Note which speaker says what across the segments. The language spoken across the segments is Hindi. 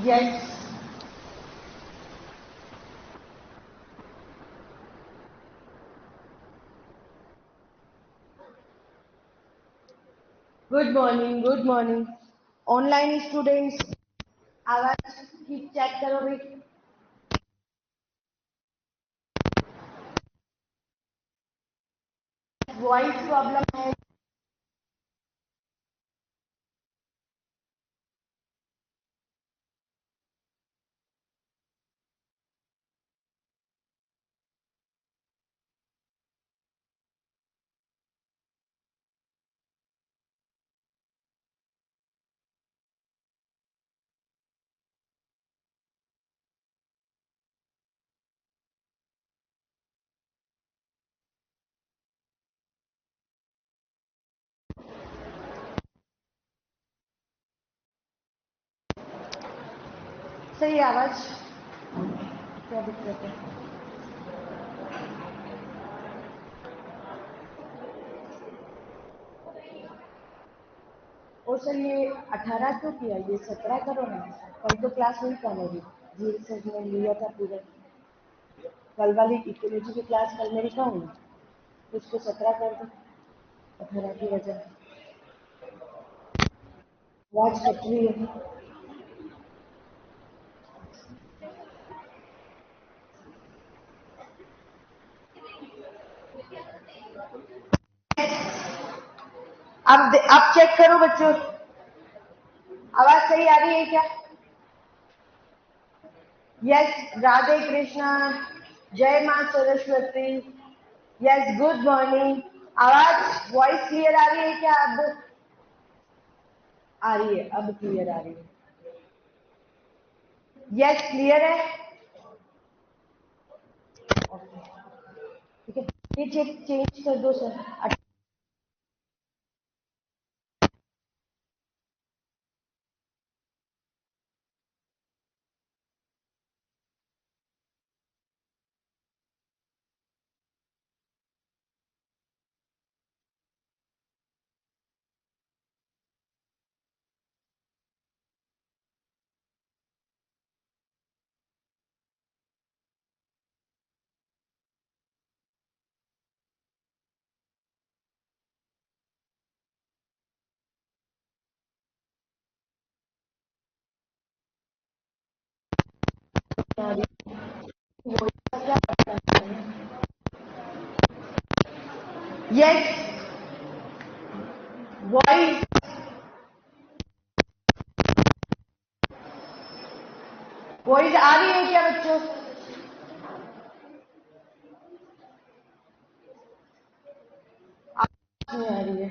Speaker 1: Yes. Good morning. Good morning. Online students, आवाज की चेक करो भाई. वॉइस प्रॉब्लम है. सही आवाज. क्या दिक्कत है? और सर ये 18 क्यों किया? ये 17 करो ना. कल तो क्लास हुई था मेरी. जी सर ने लिया था पूरा. कल वाली इकोलॉजी की क्लास कल मेरी कहाँ हुई? उसको 17 कर दो. 18 की वजह आवाज कट रही है. अब चेक करो बच्चों. आवाज सही आ रही है क्या? यस. राधे कृष्णा. जय मां सरस्वती. यस. Good morning. आवाज वॉइस क्लियर आ रही है क्या? अब आ रही है. अब क्लियर आ रही है. यस क्लियर है. ठीक है. ये चेक चेंज कर दो सर. यस. वॉइस वॉइस आ रही है क्या बच्चों? नहीं आ रही है.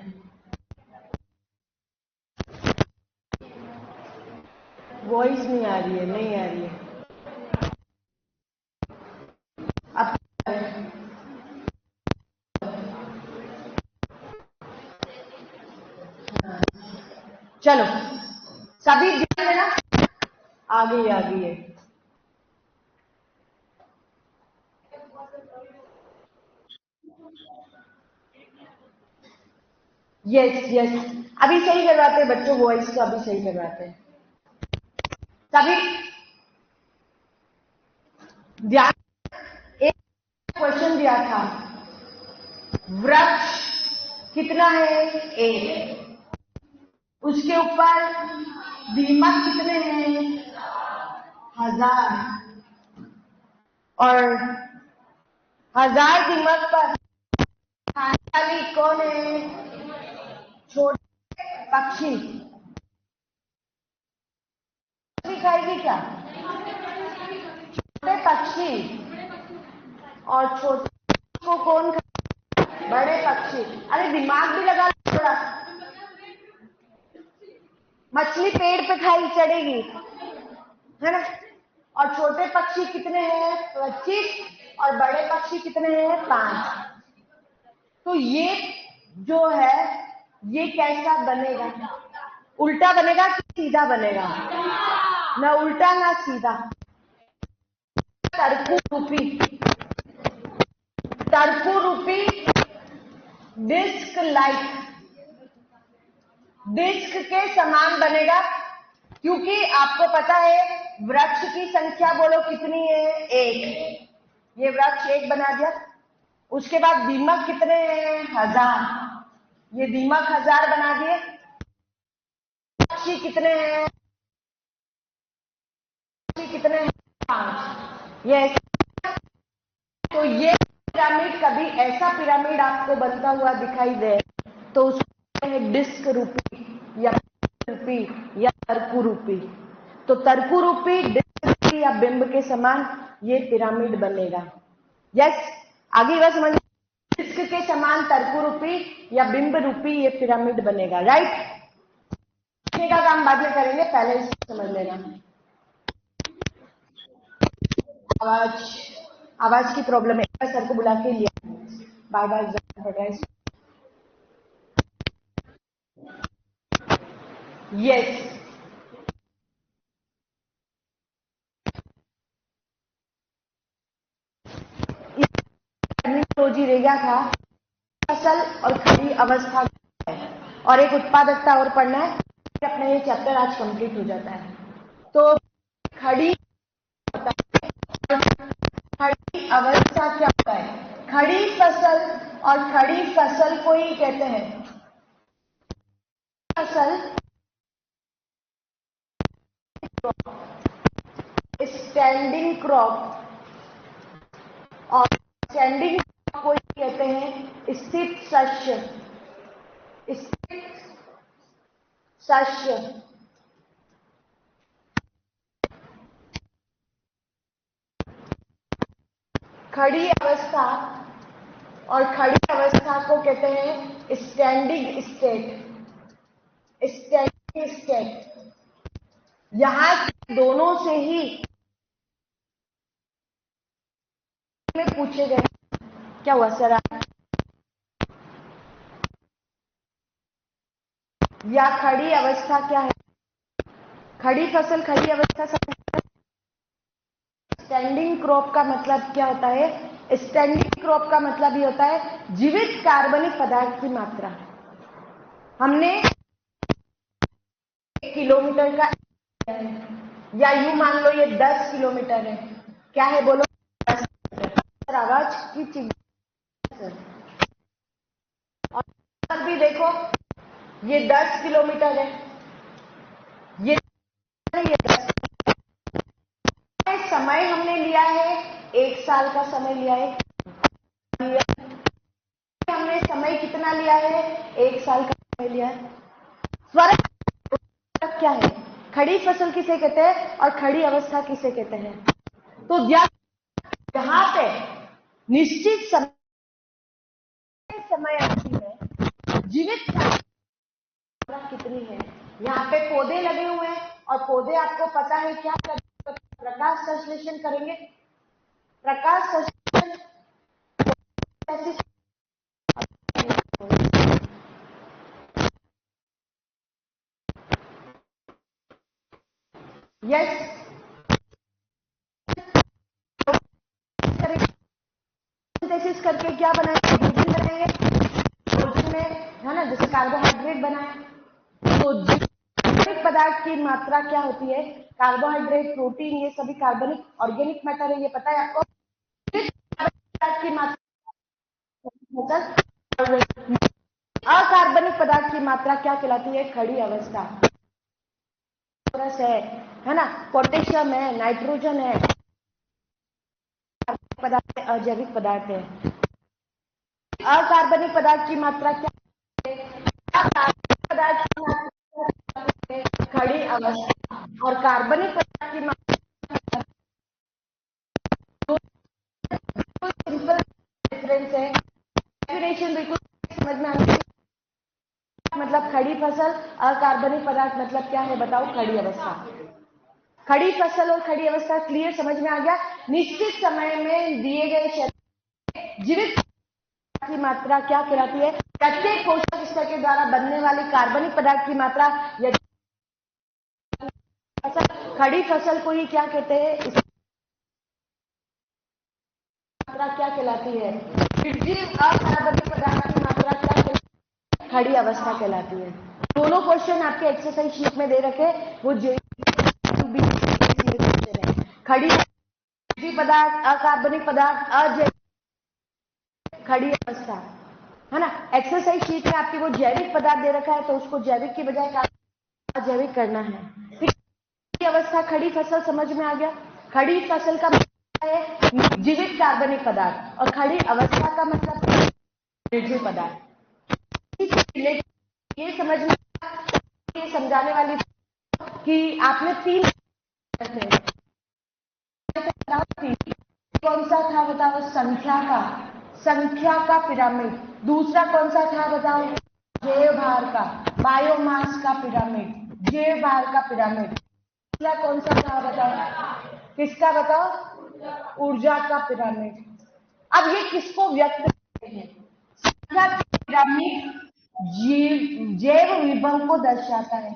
Speaker 1: वॉइस नहीं आ रही है. नहीं आ रही है. अब चलो सभी ध्यान देना. आ गई है. Yes yes. अभी सही करवाते हैं बच्चों. वॉइस को अभी सही करवाते हैं. सभी ध्यान. एक क्वेश्चन दिया था. वृक्ष कितना है? एक. उसके ऊपर दीमक कितने हैं? 1000. और 1000 दीमक पर खाने वाली कौन है? छोटे पक्षी. खाएगी क्या? छोटे पक्षी. और छोटे को कौन खाएगा? बड़े पक्षी. अरे दिमाग भी लगा लो थोड़ा. मछली पेड़ पे खाई चढ़ेगी है ना. और छोटे पक्षी कितने हैं? 25. और बड़े पक्षी कितने हैं? 5. तो ये जो है ये कैसा बनेगा? उल्टा बनेगा कि सीधा बनेगा? ना उल्टा ना सीधा. टर्कू रूपी डिस्क लाइक डिस्क के समान बनेगा. क्योंकि आपको पता है वृक्ष की संख्या बोलो कितनी है? एक। ये वृक्ष एक बना दिया। उसके बाद दीमक कितने हैं? 1000। ये दीमक 1000 बना दिए। पक्षी कितने हैं? कितने हैं? 5। ये तो ये पिरामिड, कभी ऐसा पिरामिड आपको बनता हुआ दिखाई दे तो उसको डिस्क रूपी या रूपी या तर्कु रूपी। तो तर्कु रूपी, डिस्क रूपी या बिंब के समान ये पिरामिड बनेगा। यस, आगे बात समझ। डिस्क के समान तर्कु रूपी या बिंब रूपी ये पिरामिड बनेगा। राइट, का काम बाद में करेंगे, पहले इसको समझ लेना। आवाज की प्रॉब्लम है, सर को बुला के लिया, बार बार जाना पड़ रहा है। यस, टर्मिनोलॉजी रह गया था फसल और खड़ी अवस्था और एक उत्पादकता और पढ़ना है, अपना ये चैप्टर आज कंप्लीट हो जाता है। तो खड़ी अवस्था क्या होता है? खड़ी फसल और खड़ी फसल को ही कहते हैं फसल स्टैंडिंग क्रॉप, और स्टैंडिंग क्रॉप को ही कहते हैं स्थित शस्य। स्थित शस्य खड़ी अवस्था और खड़ी अवस्था को कहते हैं स्टैंडिंग स्टेट। स्टैंडिंग स्टेट यहां दोनों से ही में पूछे गए। क्या हुआ सर? या खड़ी अवस्था क्या है? खड़ी फसल, खड़ी अवस्था। स्टैंडिंग क्रॉप का मतलब क्या होता है? स्टैंडिंग क्रॉप का मतलब ये होता है जीवित कार्बनिक पदार्थ की मात्रा। हमने 1 किलोमीटर का या यूं मान लो ये 10 किलोमीटर है। क्या है बोलो? 10 किलोमीटर। आवाज की चीज और भी देखो, ये 10 किलोमीटर है, ये 10। समय हमने लिया है 1 साल का समय लिया है। हमने समय कितना लिया है? 1 साल का समय लिया है। फर्क क्या है? खड़ी फसल किसे कहते हैं और खड़ी अवस्था किसे कहते हैं? तो यहां पे निश्चित समय अवधि में जीवित कितनी है? यहाँ पे पौधे लगे हुए हैं और पौधे आपको पता है क्या प्रकाश संश्लेषण करेंगे। प्रकाश संश्लेषण यस करके क्या बनाएंगे? ग्लूकोज बनाएंगे, ग्लूकोज में है ना, जैसे कार्बोहाइड्रेट बनाए। तो कार्बनिक पदार्थ की मात्रा क्या होती है? कार्बोहाइड्रेट, प्रोटीन, ये सभी कार्बनिक ऑर्गेनिक मैटर है, ये पता है आपको। की मात्रा, अकार्बनिक पदार्थ की मात्रा क्या कहलाती है? खड़ी अवस्था। है ना, पोटेशियम है, नाइट्रोजन है, पदार्थ अजैविक पदार्थ है। अकार्बनिक पदार्थ की मात्रा क्या है? अकार्बनिक पदार्थ की मात्रा खड़ी अवस्था और कार्बनिक पदार्थ की मात्रा सिंपल डिफरेंस है। डेफिनेशन बिल्कुल समझ में आती है। मतलब खड़ी फसल, अकार्बनिक पदार्थ मतलब क्या है बताओ? खड़ी अवस्था। खड़ी फसल और खड़ी अवस्था क्लियर, समझ में आ गया? निश्चित समय में दिए गए शरीर जीवित की मात्रा क्या कहलाती है? प्रत्येक पोषक स्तर के द्वारा बनने वाली कार्बनिक पदार्थ की मात्रा। खड़ी फसल को ही क्या कहते हैं? इस मात्रा क्या कहलाती है? अकार्बनिक पदार्थ की मात्रा क्या कहलाती है? खड़ी अवस्था कहलाती है। दोनों क्वेश्चन आपके एक्सरसाइज शीट में दे रखे, वो खड़ी पदार्थ, अकार्बनिक पदार्थ, अजैविक, खड़ी अवस्था, है ना। एक्सरसाइज शीट में आपकी वो जैविक पदार्थ दे रखा है तो उसको जैविक की बजाय अजैविक करना है। खड़ी अवस्था, खड़ी फसल समझ में आ गया। खड़ी फसल का मतलब है जीवित कार्बनिक पदार्थ और खड़ी अवस्था का मतलब निर्जीव पदार्थ। ये समझ में, ये समझाने वाली कि आपने 3 कौन सा था बताओ, संख्या का पिरामिड। दूसरा कौन सा था बताओ, जैव भार का, बायोमास का पिरामिड, जैव भार का पिरामिड। तीसरा कौन सा था बताओ, किसका बताओ, ऊर्जा का पिरामिड। अब ये किसको व्यक्त करते हैं, संख्या का पिरामिड जैव विभव को दर्शाता है।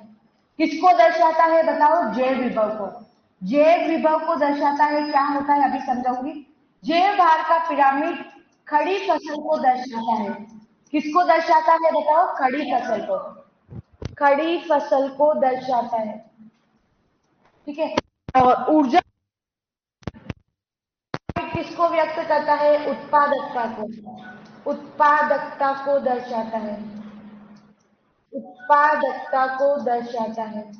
Speaker 1: किसको दर्शाता है बताओ, जैव विभव को। जैव विभव को दर्शाता है, क्या होता है अभी समझाऊंगी। जैव भार का पिरामिड खड़ी फसल को दर्शाता है। किसको दर्शाता है बताओ, खड़ी फसल को, खड़ी फसल को दर्शाता है, ठीक है। और ऊर्जा किसको व्यक्त करता है, उत्पादकता को, उत्पादकता को दर्शाता है, उत्पादकता को दर्शाता है।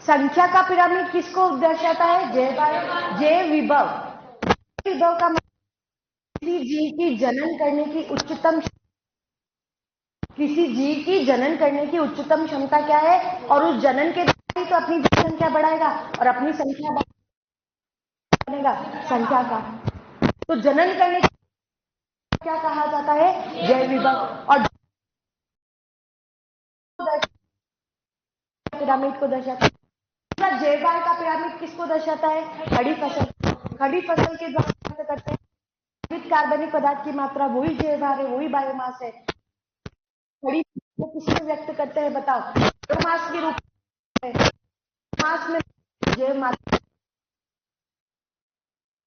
Speaker 1: संख्या का पिरामिड किसको दर्शाता है, जैव विभव। विभव का मतलब किसी जीव की जनन करने की उच्चतम, किसी जीव की जनन करने की उच्चतम क्षमता क्या है, और उस जनन के बाद ही तो अपनी जनसंख्या बढ़ाएगा और अपनी संख्या बनेगा संख्या का। तो जनन करने की क्या कहा जाता है, जैव विभव। और पिरामिड को दर्शाता है, जैव भार का पिरामिड किसको दर्शाता है, खड़ी फसल। खड़ी फसल के द्वारा व्यक्त करते हैं जीवित कार्बनिक पदार्थ की मात्रा, वही जैव भार है, वही बायोमास है। खड़ी को किससे व्यक्त करते हैं बताओ, बायोमास के रूप में। मास में जैव मात्रा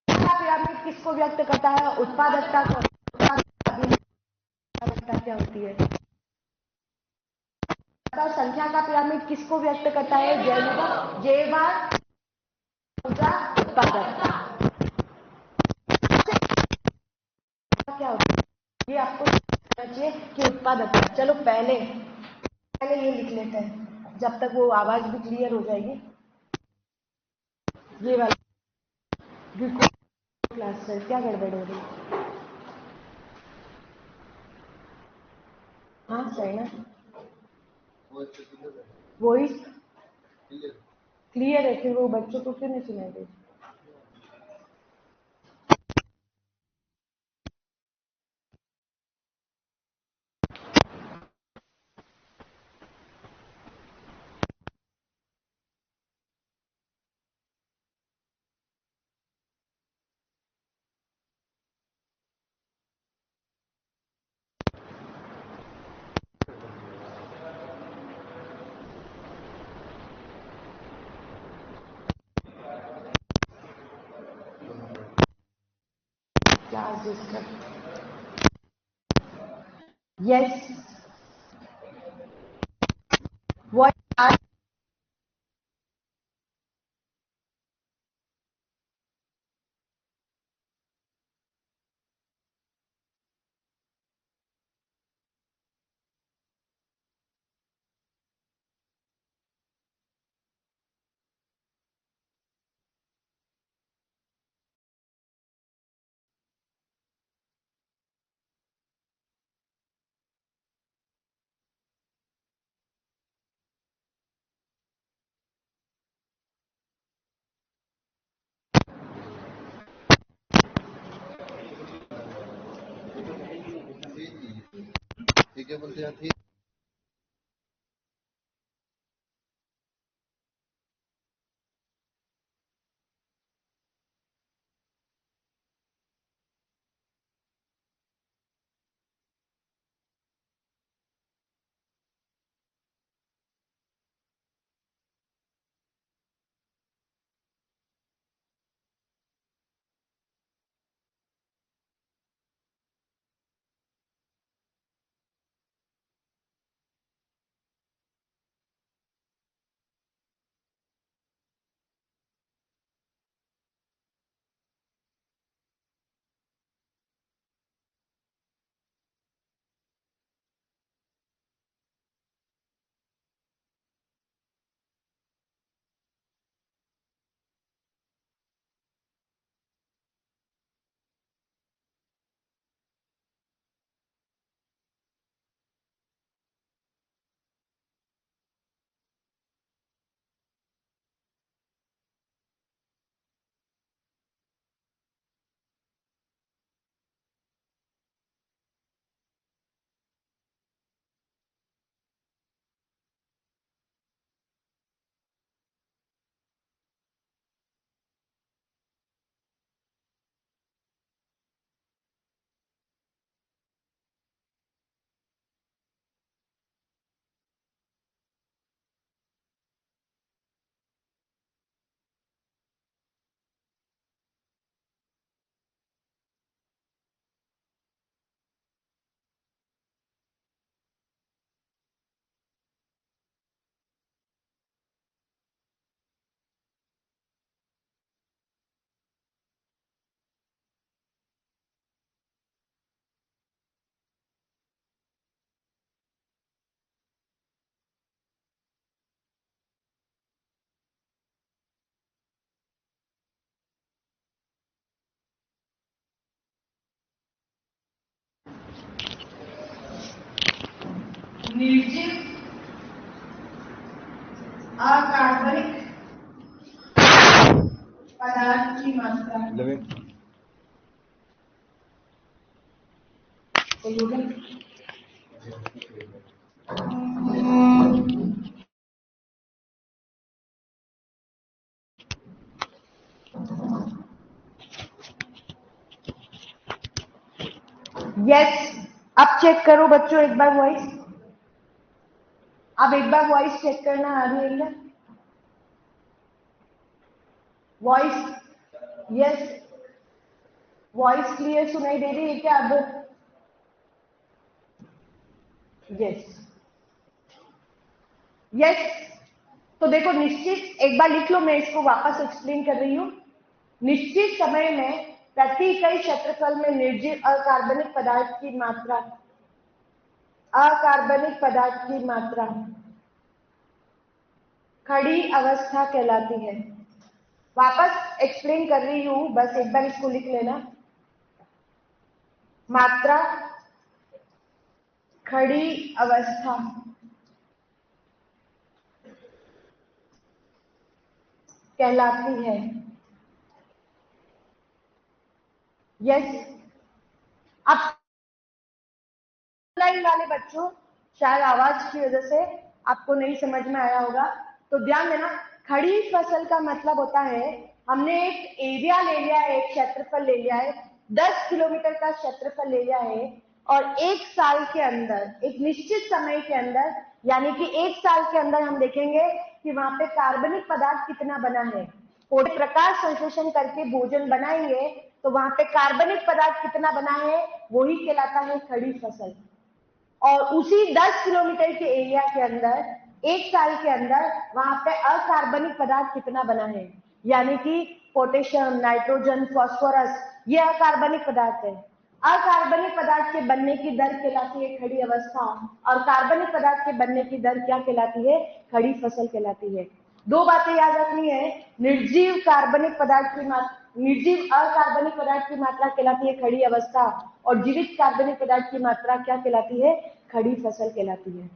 Speaker 1: का पिरामिड किसको व्यक्त करता है, उत्पादकता को। उत्पादकता क्या होती है, संख्या का पिरामिड किसको व्यक्त करता है, जैव भार, ऊर्जा, उत्पादकता। क्या होता है ये आपको समझना चाहिए कि उत्पादकता। चलो पहले ये लिख लेते हैं जब तक वो आवाज भी क्लियर हो जाएगी। ये वाला क्लास से क्या गड़बड़ हो रही है, हाँ सही ना, वॉइस क्लियर है, फिर वो बच्चों को क्यों नहीं सुनाई देती। क्लास डिस्टर्ब, यस व्हाट,
Speaker 2: ठीक है बोलते हैं।
Speaker 1: निर्जीव अकार्बनिक पदार्थ की मात्रा। यस, अब चेक करो बच्चों एक बार वॉइस। अब एक बार वॉइस चेक करना आ रही है क्या? वॉइस, यस, वॉइस क्लियर सुनाई दे रही है क्या अब? Yes, yes. तो देखो, निश्चित, एक बार लिख लो, मैं इसको वापस एक्सप्लेन कर रही हूं। निश्चित समय में प्रति इकाई क्षेत्रफल में निर्जीव अकार्बनिक पदार्थ की मात्रा, अकार्बनिक पदार्थ की मात्रा खड़ी अवस्था कहलाती है। वापस एक्सप्लेन कर रही हूं, बस एक बार इसको लिख लेना। मात्रा खड़ी अवस्था कहलाती है। यस। अब लाइन वाले बच्चों, शायद आवाज की वजह से आपको नहीं समझ में आया होगा, तो ध्यान देना। खड़ी फसल का मतलब होता है, हमने एक एरिया ले लिया है, एक क्षेत्रफल ले लिया है, 10 किलोमीटर का क्षेत्रफल ले लिया है, और एक साल के अंदर, एक निश्चित समय के अंदर, यानी कि एक साल के अंदर हम देखेंगे कि वहां पे कार्बनिक पदार्थ कितना बना है। प्रकाश संश्लेषण करके भोजन बनाएंगे तो वहां पे कार्बनिक पदार्थ कितना बना है, वही कहलाता है खड़ी फसल। और उसी 10 किलोमीटर के एरिया के अंदर, एक साल के अंदर, वहां पे अकार्बनिक पदार्थ कितना बना है, यानी कि पोटेशियम, नाइट्रोजन, फास्फोरस, ये अकार्बनिक पदार्थ है। अकार्बनिक पदार्थ के बनने की दर कहलाती है खड़ी अवस्था, और कार्बनिक पदार्थ के बनने की दर क्या कहलाती है? खड़ी फसल कहलाती है। दो बातें याद रखनी है, निर्जीव कार्बनिक पदार्थ की मात्रा, निर्जीव अकार्बनिक पदार्थ की मात्रा कहलाती है खड़ी अवस्था, और जीवित कार्बनिक पदार्थ की मात्रा क्या कहलाती है? खड़ी फसल कहलाती है।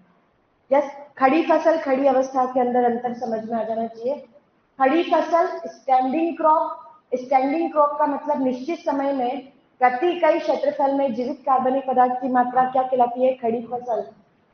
Speaker 1: यस, खड़ी फसल खड़ी अवस्था के अंदर अंतर समझ में आ जाना चाहिए। खड़ी फसल स्टैंडिंग क्रॉप, स्टैंडिंग क्रॉप का मतलब निश्चित समय में प्रति इकाई क्षेत्रफल में जीवित कार्बनिक पदार्थ की मात्रा क्या कहलाती है? खड़ी फसल।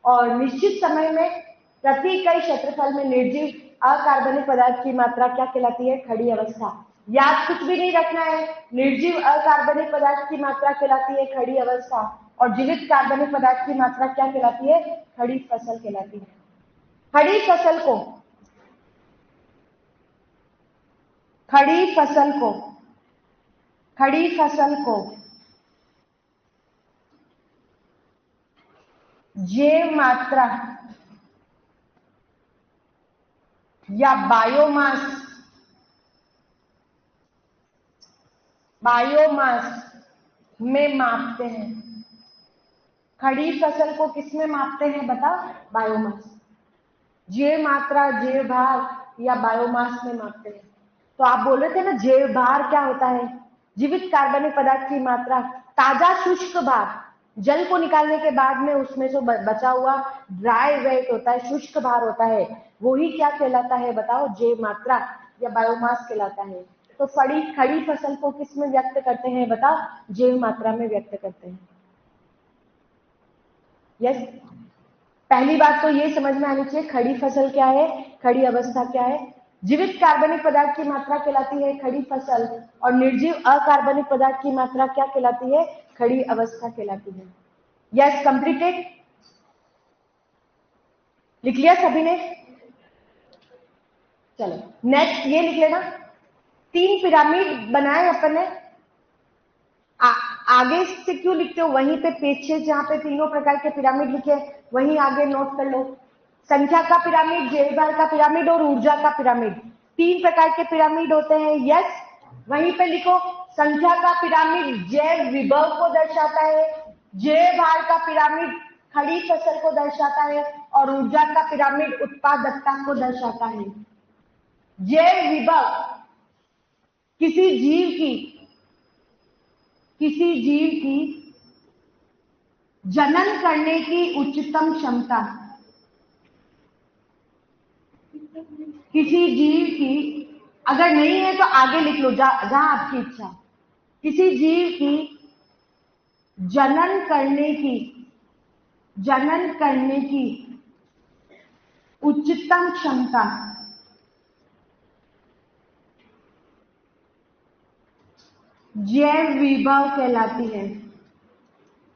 Speaker 1: और निश्चित समय में प्रति इकाई क्षेत्रफल में निर्जीव अकार्बनिक पदार्थ की मात्रा क्या कहलाती है? खड़ी अवस्था। याद कुछ भी नहीं रखना है, निर्जीव अकार्बनिक पदार्थ की मात्रा कहलाती है खड़ी अवस्था, और जीवित कार्बनिक पदार्थ की मात्रा क्या कहलाती है? खड़ी फसल कहलाती है। खड़ी फसल को, खड़ी फसल को, खड़ी फसल को जैव मात्रा या बायोमास, बायोमास में मापते हैं। खड़ी फसल को किस में मापते हैं बता? बायोमास। जैव मात्रा, जैव भार या बायोमास में मापते हैं। तो आप बोल रहे थे ना, जैव भार क्या होता है? जीवित कार्बनिक पदार्थ की मात्रा, ताजा शुष्क भार, जल को निकालने के बाद में उसमें जो बचा हुआ ड्राई वेट होता है, शुष्क भार होता है, वही क्या कहलाता है बताओ? जैव मात्रा या बायोमास कहलाता है। तो खड़ी फसल को किस में व्यक्त करते हैं बताओ? जैव मात्रा में व्यक्त करते हैं। यस, पहली बात तो ये समझ में आनी चाहिए, खड़ी फसल क्या है, खड़ी अवस्था क्या है। जीवित कार्बनिक पदार्थ की मात्रा कहलाती है खड़ी फसल, और निर्जीव अकार्बनिक पदार्थ की मात्रा क्या कहलाती है? खड़ी अवस्था कहलाती है। यस, कंप्लीटेड, लिख लिया सभी ने? चलो नेक्स्ट ये लिख लेना, 3 पिरामिड बनाए अपन ने। आगे से क्यों लिखते हो? वहीं पे पीछे जहां पे तीनों प्रकार के पिरामिड लिखे वहीं आगे नोट कर लो। संख्या का पिरामिड, जैव भार का पिरामिड और ऊर्जा का पिरामिड, 3 प्रकार के पिरामिड होते हैं। यस, वहीं पे लिखो। संख्या का पिरामिड जैव विभव को दर्शाता है, जैव भार का पिरामिड खड़ी फसल को दर्शाता है, और ऊर्जा का पिरामिड उत्पादकता को दर्शाता है। जैव विभव किसी जीव की जनन करने की उच्चतम क्षमता, किसी जीव की, अगर नहीं है तो आगे लिख लो, जहां आपकी इच्छा, किसी जीव की जनन करने की उच्चतम क्षमता जैव विभव कहलाती है।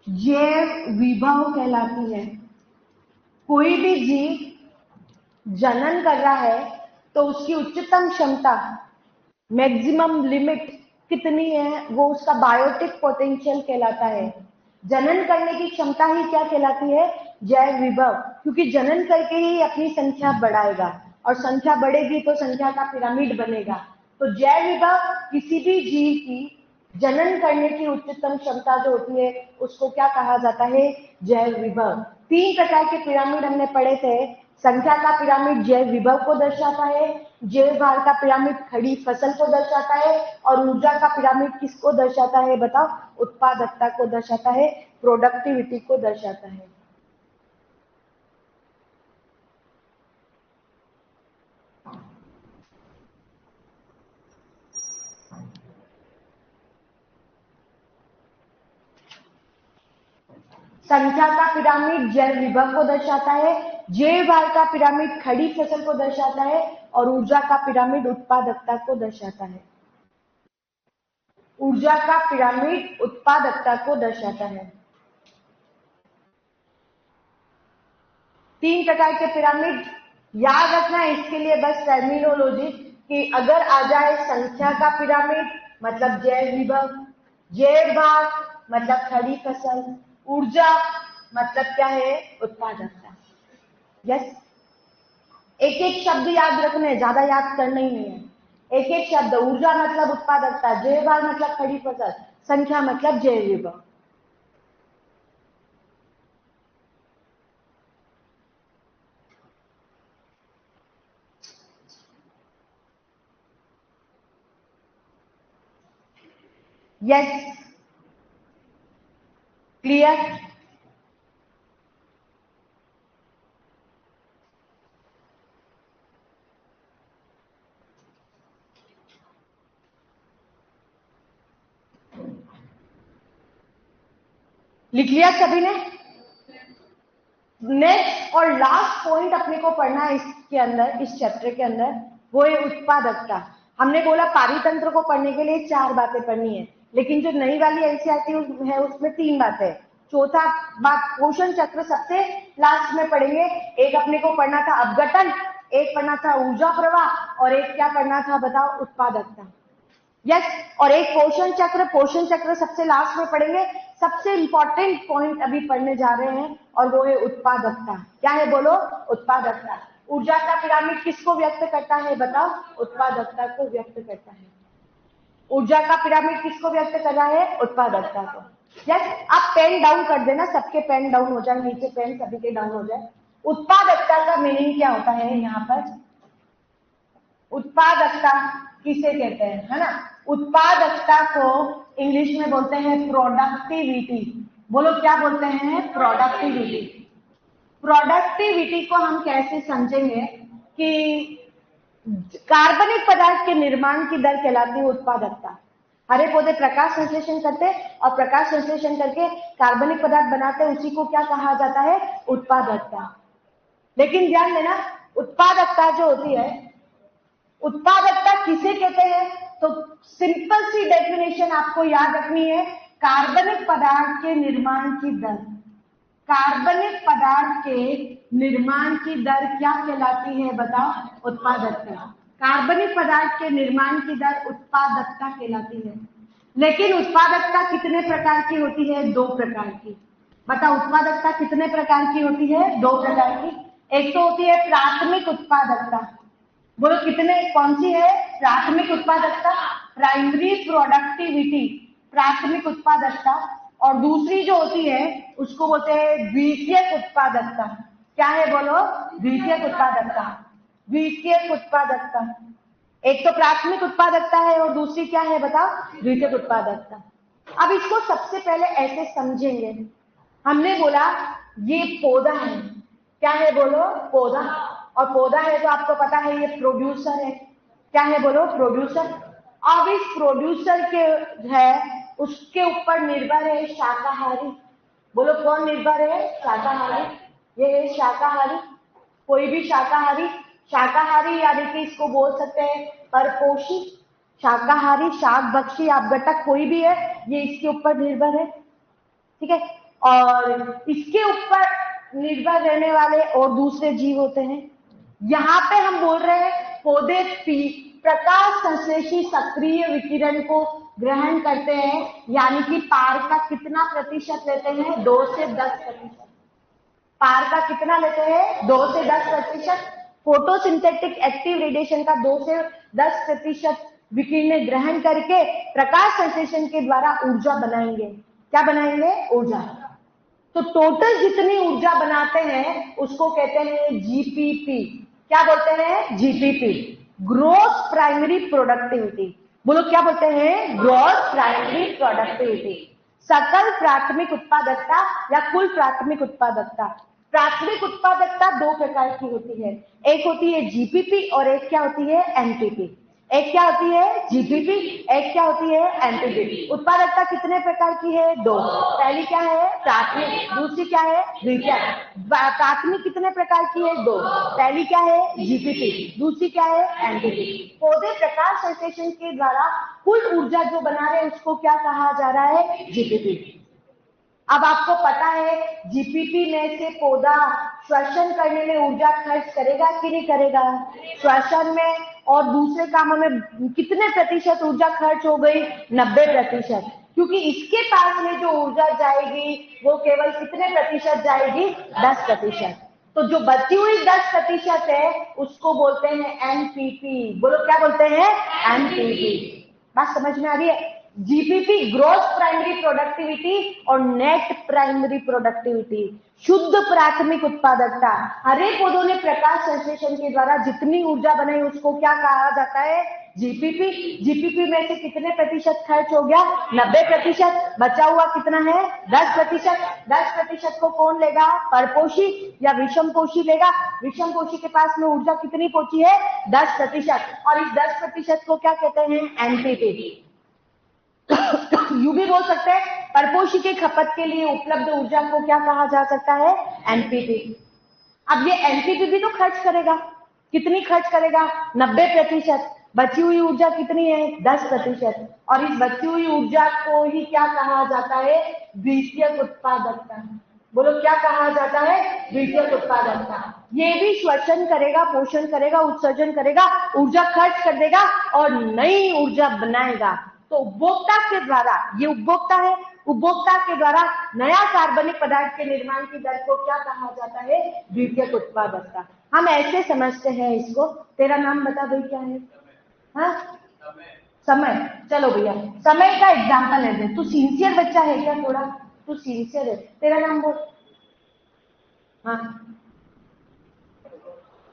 Speaker 1: जैव विभव कहलाती है। कोई भी जीव जनन कर रहा है तो उसकी उच्चतम क्षमता, मैक्सिमम लिमिट कितनी है, वो उसका बायोटिक पोटेंशियल कहलाता है। जनन करने की क्षमता ही क्या कहलाती है? जैव विभव। क्योंकि जनन करके ही अपनी संख्या बढ़ाएगा, और संख्या बढ़ेगी तो संख्या का पिरामिड बनेगा। तो जैव विभव किसी भी जीव की जनन करने की उच्चतम क्षमता जो होती है उसको क्या कहा जाता है? जैव विभव। 3 प्रकार के पिरामिड हमने पढ़े थे। संख्या का पिरामिड जैव विभव को दर्शाता है, जैव भार का पिरामिड खड़ी फसल को दर्शाता है, और ऊर्जा का पिरामिड किसको दर्शाता है बताओ? उत्पादकता को दर्शाता है, प्रोडक्टिविटी को दर्शाता है। संख्या का पिरामिड जैव विभव को दर्शाता है, जैव भार का पिरामिड खड़ी फसल को दर्शाता है, और ऊर्जा का पिरामिड उत्पादकता को दर्शाता है। ऊर्जा का पिरामिड उत्पादकता को दर्शाता है। 3 प्रकार के पिरामिड याद रखना है। इसके लिए बस टर्मिनोलॉजी कि अगर आ जाए संख्या का पिरामिड मतलब जैव विभव, जैव भार मतलब खड़ी फसल, ऊर्जा मतलब क्या है? उत्पादकता। यस, एक एक शब्द याद रखना है, ज्यादा याद करना ही नहीं है। एक एक शब्द, ऊर्जा मतलब उत्पादकता, जैव भार मतलब खड़ी फसल, संख्या मतलब जैव विभव। Yes, clear? लिख लिया सभी ने? नेक्स्ट और लास्ट पॉइंट अपने को पढ़ना है इसके अंदर, इस चैप्टर के अंदर, वो है उत्पादकता। हमने बोला पारितंत्र को पढ़ने के लिए 4 बातें पढ़नी है, लेकिन जो नई वाली एनसीईआरटी है उसमें 3 बातें। चौथा बात पोषण चक्र सबसे लास्ट में पढ़ेंगे। एक अपने को पढ़ना था अपघटन, एक पढ़ना था ऊर्जा प्रवाह, और एक क्या पढ़ना था बताओ? उत्पादकता। यस, और एक पोषण चक्र सबसे लास्ट में पढ़ेंगे। सबसे इंपॉर्टेंट पॉइंट अभी पढ़ने जा रहे हैं, और वो है उत्पादकता। क्या है बोलो? उत्पादकता। ऊर्जा का पिरामिड किसको व्यक्त करता है बताओ? उत्पादकता को व्यक्त करता है। ऊर्जा का पिरामिड किसको व्यक्त कर रहा है? उत्पादकता को। यस, आप पेन डाउन कर देना, सबके पेन डाउन हो जाए, नीचे पेन सभी के डाउन हो जाए। उत्पादकता का मीनिंग क्या होता है यहाँ पर? उत्पादकता किसे कहते हैं, है ना? उत्पादकता को इंग्लिश में बोलते हैं प्रोडक्टिविटी। बोलो क्या बोलते हैं? प्रोडक्टिविटी। प्रोडक्टिविटी को हम कैसे समझेंगे कि कार्बनिक पदार्थ के निर्माण की दर कहलाती है उत्पादकता। हरे पौधे प्रकाश संश्लेषण करते हैं, और प्रकाश संश्लेषण करके कार्बनिक पदार्थ बनाते हैं, उसी को क्या कहा जाता है? उत्पादकता। लेकिन ध्यान देना, उत्पादकता जो होती है, उत्पादकता किसे कहते हैं? तो सिंपल सी डेफिनेशन आपको याद रखनी है, कार्बनिक पदार्थ के निर्माण की दर। कार्बनिक पदार्थ के निर्माण की दर क्या कहलाती है बताओ? उत्पादकता। कार्बनिक पदार्थ के निर्माण की दर उत्पादकता कहलाती है। लेकिन उत्पादकता कितने प्रकार की होती है? 2 प्रकार की। बताओ, उत्पादकता कितने प्रकार की होती है? 2 प्रकार की। एक तो होती है प्राथमिक उत्पादकता। बोलो कितने, कौन सी है? प्राथमिक उत्पादकता, प्राइमरी प्रोडक्टिविटी, प्राथमिक उत्पादकता। और दूसरी जो होती है उसको बोलते हैं द्वितीयक उत्पादकता। क्या है बोलो? द्वितीयक उत्पादकता। द्वितीयक उत्पादकता, एक तो प्राथमिक उत्पादकता है और दूसरी क्या है बताओ? द्वितीयक उत्पादकता। अब इसको सबसे पहले ऐसे समझेंगे। हमने बोला ये पौधा है। क्या है बोलो? पौधा। और पौधा है तो आपको पता है ये प्रोड्यूसर है। क्या है बोलो? प्रोड्यूसर। अब इस प्रोड्यूसर के है उसके ऊपर निर्भर है शाकाहारी। बोलो कौन निर्भर है? शाकाहारी। ये है शाकाहारी। कोई भी शाकाहारी, शाकाहारी यानी कि इसको बोल सकते हैं परपोषी। शाकाहारी, शाक भक्षी, अपघटक कोई भी है, ये इसके ऊपर निर्भर है। ठीक है। और इसके ऊपर निर्भर रहने वाले और दूसरे जीव होते हैं। यहाँ पे हम बोल रहे हैं पौधे प्रकाश संश्लेषी सक्रिय विकिरण को ग्रहण करते हैं, यानी कि पार का कितना प्रतिशत लेते हैं? 2 से 10%। पार का कितना लेते हैं? 2 से 10%। फोटोसिंथेटिक एक्टिव रेडिएशन का 2 से 10% विकिरण ग्रहण करके प्रकाश संश्लेषण के द्वारा ऊर्जा बनाएंगे। क्या बनाएंगे? ऊर्जा। तो टोटल जितनी ऊर्जा बनाते हैं उसको कहते हैं जीपीपी। क्या बोलते हैं? GPP, gross primary productivity. बोलो क्या बोलते हैं? ग्रॉस प्राइमरी प्रोडक्टिविटी, सकल प्राथमिक उत्पादकता या कुल प्राथमिक उत्पादकता। प्राथमिक उत्पादकता 2 प्रकार की होती है, एक होती है जीपीपी और एक क्या होती है? एनपीपी। एक क्या होती है? जीपीपी, एक क्या होती है? एनपीपी। उत्पादकता कितने प्रकार की है? 2। पहली क्या है? प्राथमिक, दूसरी क्या है? द्वितीयक। प्राथमिक कितने प्रकार की है? 2। पहली क्या है? जीपीपी, दूसरी क्या है? एनपीपी। पौधे प्रकाश संश्लेषण के द्वारा कुल ऊर्जा जो बना रहे हैं उसको क्या कहा जा रहा है? जीपीपी। अब आपको पता है जीपीपी में से पौधा श्वसन करने में ऊर्जा खर्च करेगा कि नहीं करेगा? श्वसन में और दूसरे कामों में कितने प्रतिशत ऊर्जा खर्च हो गई? 90%। क्योंकि इसके पास में जो ऊर्जा जाएगी वो केवल कितने प्रतिशत जाएगी? 10%। तो जो बची हुई 10% है उसको बोलते हैं एनपीपी। बोलो क्या बोलते हैं? एनपीपी। बात समझ में आ रही है? जीपीपी ग्रॉस प्राइमरी प्रोडक्टिविटी और नेट प्राइमरी प्रोडक्टिविटी, शुद्ध प्राथमिक उत्पादकता। हरे पौधों ने प्रकाश संश्लेषण के द्वारा जितनी ऊर्जा बनाई उसको क्या कहा जाता है? जीपीपी। जीपीपी में से कितने प्रतिशत खर्च हो गया? 90%। बचा हुआ कितना है? 10%। 10% को कौन लेगा? परपोषी या विषमपोषी लेगा। विषमपोषी के पास में ऊर्जा कितनी पहुंची है? 10%। और इस 10% को क्या कहते हैं? एनपीपी। यू भी बोल सकते हैं परपोषी के खपत के लिए उपलब्ध ऊर्जा को क्या कहा जा सकता है? एनपीपी। अब ये एनपीपी भी तो खर्च करेगा। कितनी खर्च करेगा? 90%। बची हुई ऊर्जा कितनी है? 10%। और इस बची हुई ऊर्जा को ही क्या कहा जाता है? द्वितीयक उत्पादकता। बोलो क्या कहा जाता है? द्वितीयक उत्पादकता। ये भी श्वसन करेगा, पोषण करेगा, उत्सर्जन करेगा, ऊर्जा खर्च कर देगा और नई ऊर्जा बनाएगा। तो उपभोक्ता के द्वारा, ये उपभोक्ता है, उपभोक्ता के द्वारा नया कार्बनिक पदार्थ के निर्माण की दर को क्या कहा जाता है? द्वितीयक उत्पादकता। हम ऐसे समझते हैं इसको। तेरा नाम बता भाई, क्या है? हाँ, समय। चलो भैया समय का एग्जाम्पल है। तू सिंसियर बच्चा है क्या? थोड़ा तू सिंसियर है। तेरा नाम बोल। हाँ,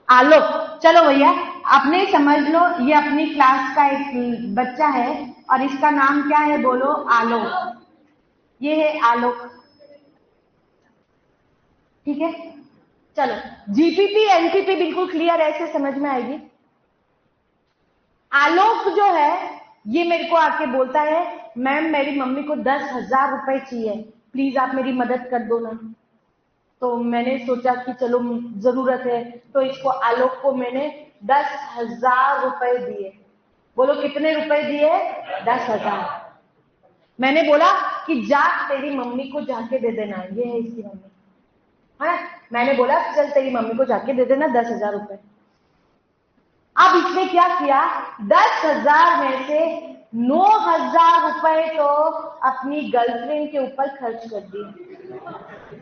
Speaker 1: आलोक। चलो भैया अपने समझ लो, ये अपनी क्लास का एक बच्चा है और इसका नाम क्या है? बोलो आलोक। ये है आलोक। ठीक है, चलो जीपीपी एनपीपी बिल्कुल क्लियर, ऐसे समझ में आएगी। आलोक जो है ये मेरे को आके बोलता है मैम मेरी मम्मी को 10,000 रुपए चाहिए, प्लीज आप मेरी मदद कर दो ना। तो मैंने सोचा कि चलो जरूरत है, तो इसको आलोक को मैंने 10,000 रुपए दिए। बोलो कितने रुपए दिए? 10,000। मैंने बोला कि जा तेरी मम्मी को जाके दे देना। ये है इसकी मम्मी, है। मैंने बोला चल तेरी मम्मी को जाके दे देना 10,000 रुपए। अब इसने क्या किया? 10,000 में से 9,000 रुपए तो अपनी गर्लफ्रेंड के ऊपर खर्च कर दिए।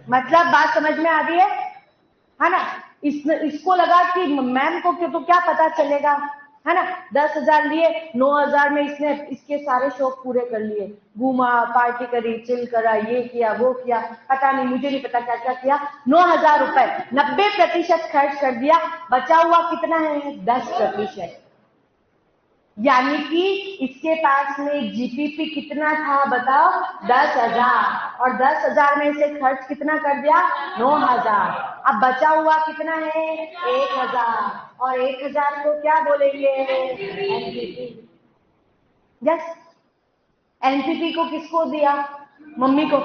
Speaker 1: मतलब बात समझ में आ रही है ना? इसको लगा कि मैम को तो क्या पता चलेगा, है ना? 10,000 लिए, 9,000 में इसने इसके सारे शौक पूरे कर लिए। घूमा, पार्टी करी, चिल करा, ये किया वो किया, पता नहीं, मुझे नहीं पता क्या क्या किया। 9,000 रुपए 90% खर्च कर दिया। बचा हुआ कितना है? 10%। यानी कि इसके पास में जीपीपी कितना था बताओ? 10,000। और 10,000 में से खर्च कितना कर दिया? 9,000। अब बचा हुआ कितना है 1000 और 1000 को क्या बोलेंगे एनपीपी। यस, एनपीपी को किसको दिया मम्मी को।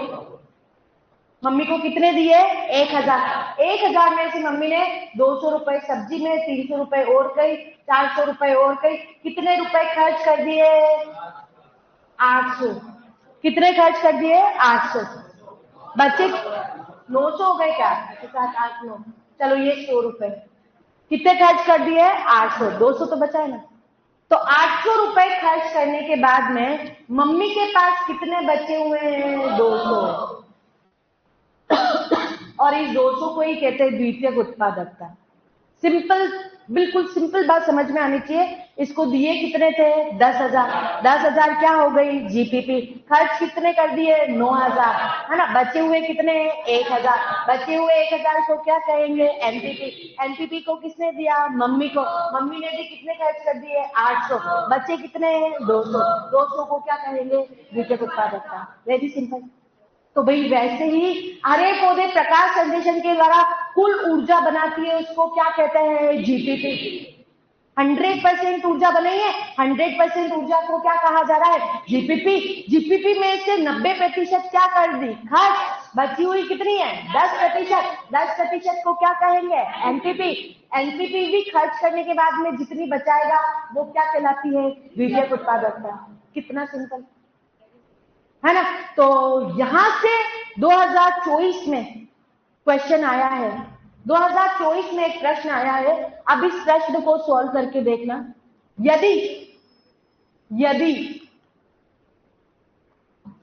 Speaker 1: मम्मी को कितने दिए 1000। 1000 में से मम्मी ने 200 रुपए सब्जी में, 300 रुपए और गई, 400 रुपए और गई, कितने रुपए खर्च कर दिए 800। कितने खर्च कर दिए 800। बच्चे 900 हो गए क्या 7 8 9, चलो ये 100 रुपए कितने खर्च कर दिए 800। 200 तो बचा है ना। तो 800 रुपए खर्च करने के बाद में मम्मी के पास कितने बचे हुए हैं 200। और इस 200 को ही कहते हैं द्वितीयक उत्पादकता। सिंपल, बिल्कुल सिंपल बात समझ में आनी चाहिए। इसको दिए कितने थे 10,000। 10,000 क्या हो गई जीपीपी। खर्च कितने कर दिए 9,000, है ना। बचे हुए कितने 1,000। बचे हुए 1,000 को क्या कहेंगे एनपीपी। एनपीपी को किसने दिया मम्मी को। मम्मी ने भी कितने खर्च कर दिए 800। बचे कितने 200। 200 को क्या कहेंगे द्वितीयक उत्पादकता। Very simple. तो भाई वैसे ही हरे पौधे प्रकाश संश्लेषण के द्वारा कुल ऊर्जा बनाती है, उसको क्या कहते हैं जीपीपी। 100% ऊर्जा बनाई है, 100% ऊर्जा को क्या कहा जा रहा है जीपीपी। जीपीपी में से 90% क्या कर दी खर्च। बची हुई कितनी है 10%। 10% को क्या कहेंगे एनपीपी। एनपीपी भी खर्च करने के बाद में जितनी बचाएगा वो क्या कहलाती है द्वितीयक उत्पादकता। कितना सिंपल है ना। तो यहां से 2024 में क्वेश्चन आया है। 2024 में एक प्रश्न आया है। अब इस प्रश्न को सॉल्व करके देखना। यदि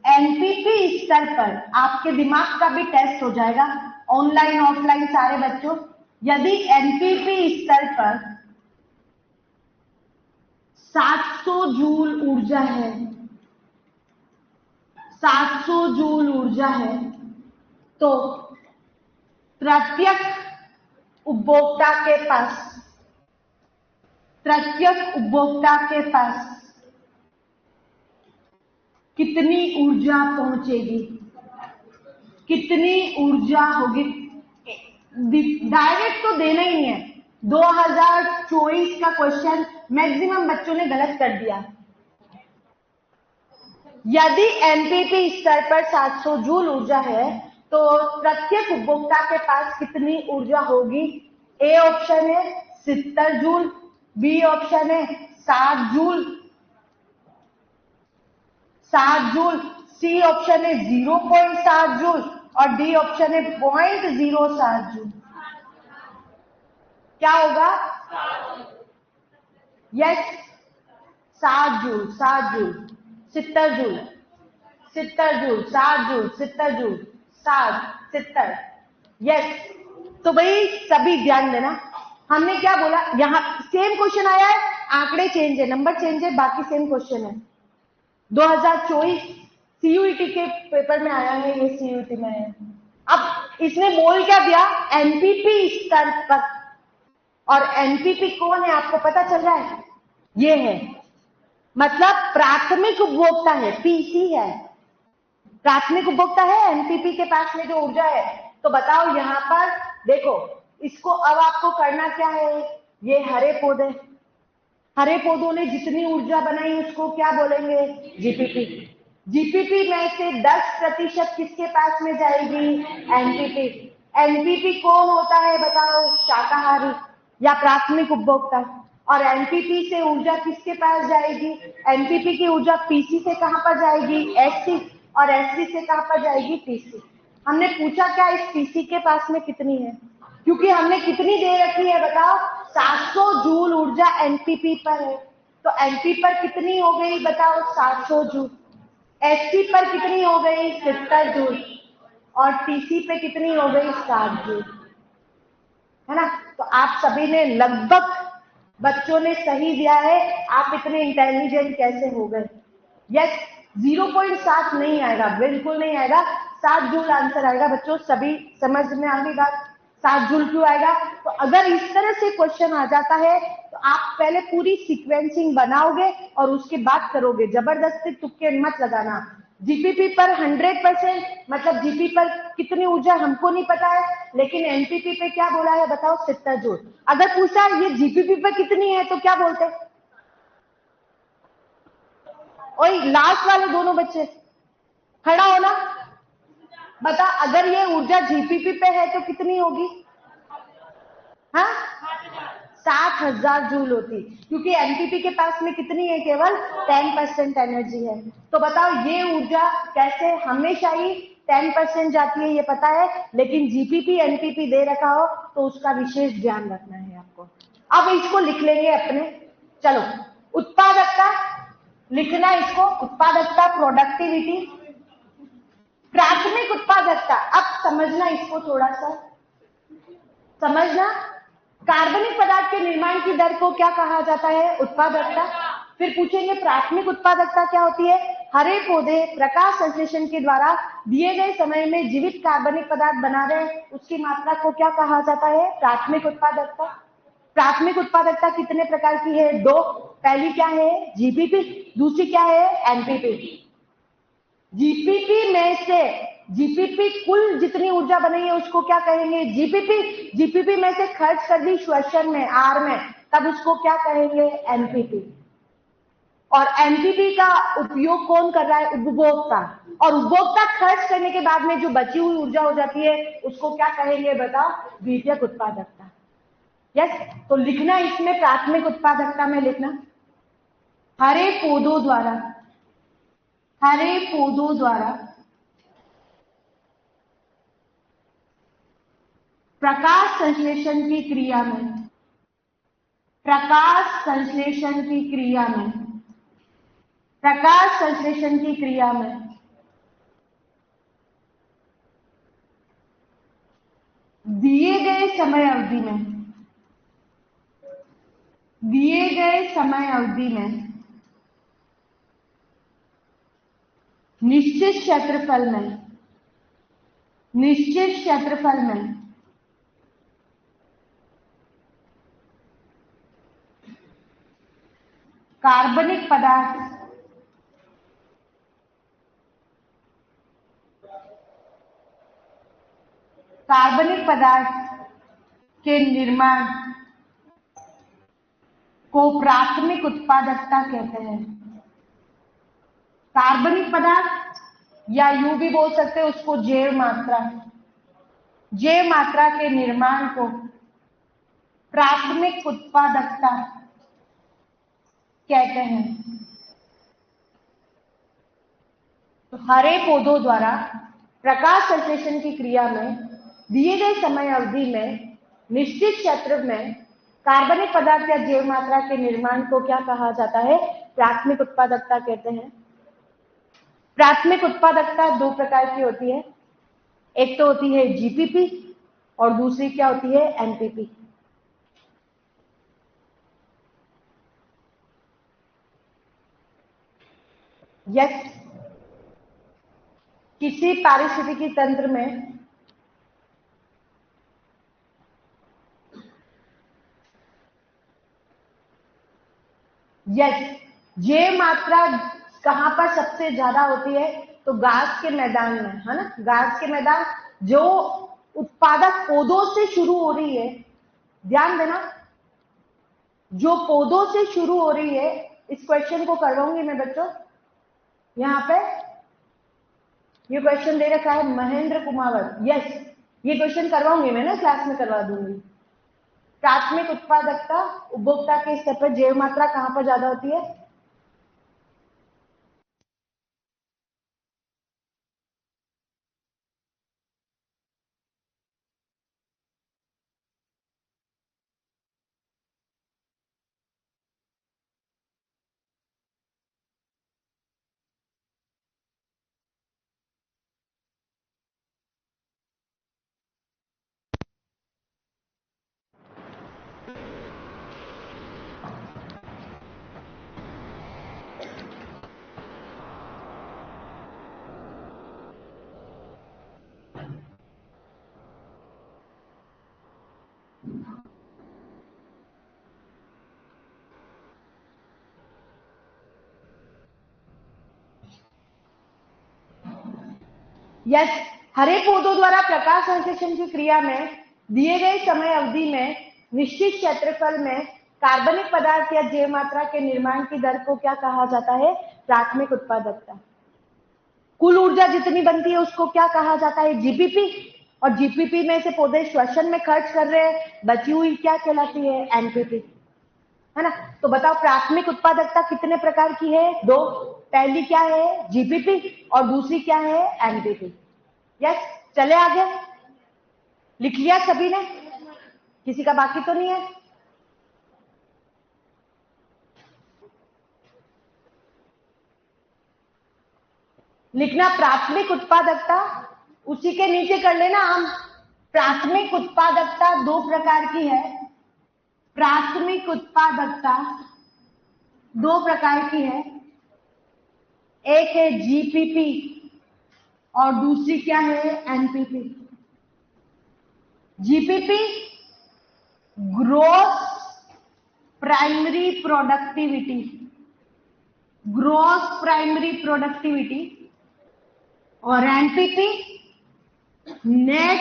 Speaker 1: एनपीपी स्तर पर, आपके दिमाग का भी टेस्ट हो जाएगा ऑनलाइन ऑफलाइन सारे बच्चों। यदि एनपीपी स्तर पर 700 जूल ऊर्जा है, 700 जूल ऊर्जा है, तो प्रत्येक उपभोक्ता के पास कितनी ऊर्जा पहुंचेगी, कितनी ऊर्जा होगी। डायरेक्ट तो देना ही नहीं है। 2024 का क्वेश्चन मैक्सिमम बच्चों ने गलत कर दिया। यदि एनपीपी स्तर पर 700 जूल ऊर्जा है तो प्रत्येक उपभोक्ता के पास कितनी ऊर्जा होगी। ए ऑप्शन है 70 जूल, बी ऑप्शन है 7 जूल, सी ऑप्शन है 0.7 जूल और डी ऑप्शन है 0.07 जूल। क्या होगा yes 7 joule, 7 joule, 70 joule, 70 joule, 7 joule, 70 joule, 7 70। Yes. तो भाई सभी ध्यान देना। हमने क्या बोला, यहां सेम क्वेश्चन आया है, आंकड़े चेंज है, नंबर चेंज है, बाकी सेम क्वेश्चन है। 2024 सीयूईटी के पेपर में आया है, ये सीयूईटी में है। अब इसने बोल क्या दिया एनपीपी स्तर पर, और एनपीपी कौन है आपको पता चल रहा है, ये है मतलब प्राथमिक उपभोक्ता है, पीसी है, प्राथमिक उपभोक्ता है एनपीपी के पास में जो ऊर्जा है। तो बताओ यहां पर देखो, इसको अब आपको करना क्या है, ये हरे पौधे, हरे पौधों ने जितनी ऊर्जा बनाई उसको क्या बोलेंगे जीपीपी। जीपीपी में से 10% किसके पास में जाएगी एनपीपी। एनपीपी कौन होता है बताओ, शाकाहारी या प्राथमिक उपभोक्ता। और एनपीपी से ऊर्जा किसके पास जाएगी, एनपीपी की ऊर्जा पीसी से कहां पर जाएगी एससी, और एससी से कहां पर जाएगी पीसी। हमने पूछा क्या इस पीसी के पास में कितनी है, क्योंकि हमने कितनी दे रखी है बताओ 700 जूल ऊर्जा एनपीपी पर है। तो एनपी पर कितनी हो गई बताओ 700 जूल, एससी पर कितनी हो गई 70 जूल, और टीसी पे कितनी हो गई 7 जूल, है ना। तो आप सभी ने लगभग बच्चों ने सही दिया है। आप इतने इंटेलिजेंट कैसे हो गए। यस 0.7 नहीं आएगा, बिल्कुल नहीं आएगा, 7 जूल आंसर आएगा। बच्चों सभी समझ में आ गई बात, 7 जूल क्यों आएगा। तो अगर इस तरह से क्वेश्चन आ जाता है तो आप पहले पूरी सीक्वेंसिंग बनाओगे और उसके बाद करोगे, जबरदस्ती तुक्के मत लगाना। जीपीपी पर 100%, मतलब जीपी पर कितनी ऊर्जा हमको नहीं पता है, लेकिन एनपीपी पे क्या बोला है बताओ, 70 जूल। अगर पूछा ये जीपीपी पर कितनी है तो क्या बोलते? और लास्ट वाले दोनों बच्चे खड़ा होना, बता अगर ये ऊर्जा जीपीपी पे है तो कितनी होगी? हाँ, 60,000 जूल होती, क्योंकि एनपीपी के पास में कितनी है, केवल 10% एनर्जी है। तो बताओ ये ऊर्जा कैसे हमेशा ही 10% जाती है ये पता है, लेकिन जीपीपी एनपीपी दे रखा हो तो उसका विशेष ध्यान रखना है आपको। अब इसको लिख लेंगे अपने, चलो उत्पादकता लिखना, इसको उत्पादकता, प्रोडक्टिविटी, प्राथमिक उत्पादकता। अब समझना इसको, थोड़ा सा समझना, कार्बनिक पदार्थ के निर्माण की दर को क्या कहा जाता है? उत्पादकता। फिर पूछेंगे प्राथमिक उत्पादकता क्या होती है? हरे पौधे प्रकाश संश्लेषण के द्वारा दिए गए समय में जीवित कार्बनिक पदार्थ बना रहे, उसकी मात्रा को क्या कहा जाता है? प्राथमिक उत्पादकता। प्राथमिक उत्पादकता कितने प्रकार की है? दो। पहली क्या है? जीपीपी, दूसरी क्या है? एनपीपी। जीपीपी में से जीपीपी कुल जितनी ऊर्जा बनी है उसको क्या कहेंगे? जीपीपी। जीपीपी में से खर्च कर दी श्वसन में, आर में, तब उसको क्या कहेंगे? एनपीपी। और एनपीपी का उपयोग कौन कर रहा है? उपभोक्ता। और उपभोक्ता खर्च करने के बाद में जो बची हुई ऊर्जा हो जाती है उसको क्या कहेंगे बताओ? द्वितीयक उत्पादकता। यस, तो लिखना इसमें प्राथमिक उत्पादकता में लिखना, हरे पौधों द्वारा, हरे पौधों द्वारा प्रकाश संश्लेषण की क्रिया में, प्रकाश संश्लेषण की क्रिया में, प्रकाश संश्लेषण की क्रिया में दिए गए समय अवधि में, दिए गए समय अवधि में निश्चित क्षेत्रफल में, निश्चित क्षेत्रफल में कार्बनिक पदार्थ, कार्बनिक पदार्थ के निर्माण को प्राथमिक उत्पादकता कहते हैं। कार्बनिक पदार्थ, या यूं भी बोल सकते हैं उसको जैव मात्रा, जैव मात्रा के निर्माण को प्राथमिक उत्पादकता कहते हैं। तो हरे पौधों द्वारा प्रकाश संश्लेषण की क्रिया में दिए गए समय अवधि में निश्चित क्षेत्र में कार्बनिक पदार्थ या जैव मात्रा के निर्माण को क्या कहा जाता है? प्राथमिक उत्पादकता कहते हैं। प्राथमिक उत्पादकता दो प्रकार की होती है, एक तो होती है जीपीपी और दूसरी क्या होती है? एनपीपी। यस, किसी पारिस्थितिकी तंत्र में यस, ये मात्रा कहां पर सबसे ज्यादा होती है? तो घास के मैदान में, है ना, घास के मैदान जो उत्पादक पौधों से शुरू हो रही है, ध्यान देना, जो पौधों से शुरू हो रही है। इस क्वेश्चन को करवाऊंगी मैं बच्चों, यहाँ पे ये क्वेश्चन दे रखा है महेंद्र कुमावत। यस, ये क्वेश्चन करवाऊंगी मैं ना, क्लास में करवा दूंगी। प्राथमिक उत्पादकता, उपभोक्ता के स्तर पर जैव मात्रा कहां पर ज्यादा होती है? यस, हरे पौधों द्वारा प्रकाश संश्लेषण की क्रिया में दिए गए समय अवधि में निश्चित क्षेत्रफल में कार्बनिक पदार्थ या जैव मात्रा के निर्माण की दर को क्या कहा जाता है? प्राथमिक उत्पादकता। कुल ऊर्जा जितनी बनती है उसको क्या कहा जाता है? जीपीपी। और जीपीपी में से पौधे श्वसन में खर्च कर रहे हैं, बची हुई क्या कहलाती है? एनपीपी, है ना। तो बताओ प्राथमिक उत्पादकता कितने प्रकार की है? दो। पहली क्या है? जीपीपी, और दूसरी क्या है? एनपीपी। यस, चले आगे। लिख लिया सभी ने? किसी का बाकी तो नहीं है? लिखना प्राथमिक उत्पादकता, उसी के नीचे कर लेना हम। प्राथमिक उत्पादकता दो प्रकार की है। प्राथमिक उत्पादकता दो प्रकार की है, एक है जीपीपी और दूसरी क्या है? NPP. GPP gross primary productivity, gross primary productivity, और NPP net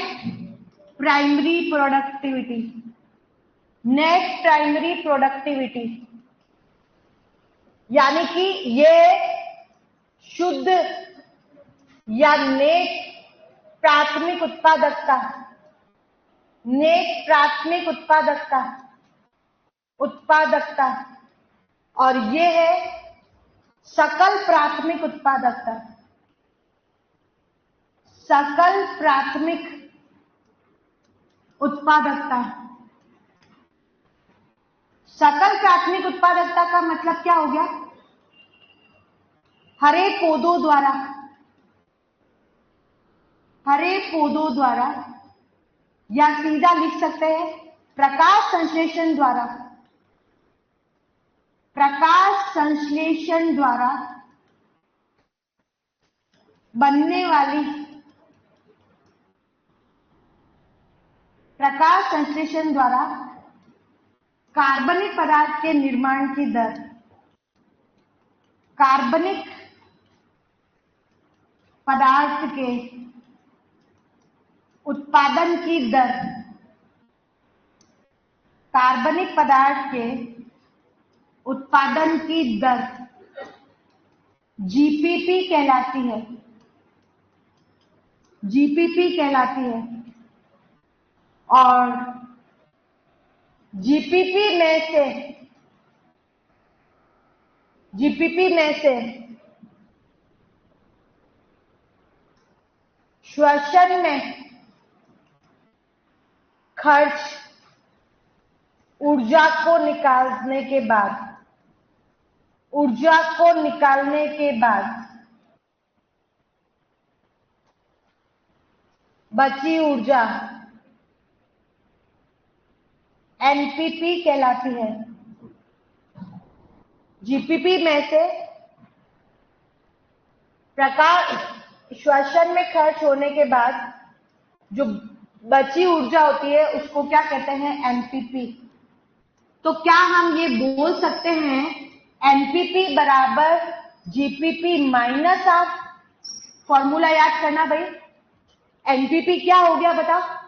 Speaker 1: primary productivity, net primary productivity. यानी कि ये शुद्ध या नेट प्राथमिक उत्पादकता, नेट प्राथमिक उत्पादकता, उत्पादकता, और ये है सकल प्राथमिक उत्पादकता, सकल प्राथमिक उत्पादकता। सकल प्राथमिक उत्पादकता का मतलब क्या हो गया? हरे पौधों द्वारा, हरे पौधों द्वारा, या सीधा लिख सकते हैं प्रकाश संश्लेषण द्वारा, प्रकाश संश्लेषण द्वारा बनने वाली, प्रकाश संश्लेषण द्वारा कार्बनिक पदार्थ के निर्माण की दर, कार्बनिक पदार्थ के उत्पादन की दर, कार्बनिक पदार्थ के उत्पादन की दर जीपीपी कहलाती है, जीपीपी कहलाती है। और जीपीपी में से, जीपीपी में से श्वसन में खर्च ऊर्जा को निकालने के बाद, ऊर्जा को निकालने के बाद बची ऊर्जा एनपीपी कहलाती है। जीपीपी में से प्रकाश श्वसन में खर्च होने के बाद जो बची ऊर्जा होती है उसको क्या कहते हैं? एनपीपी। तो क्या हम ये बोल सकते हैं एनपीपी बराबर जीपीपी माइनस आर? फॉर्मूला याद करना भाई। एनपीपी क्या हो गया बताओ?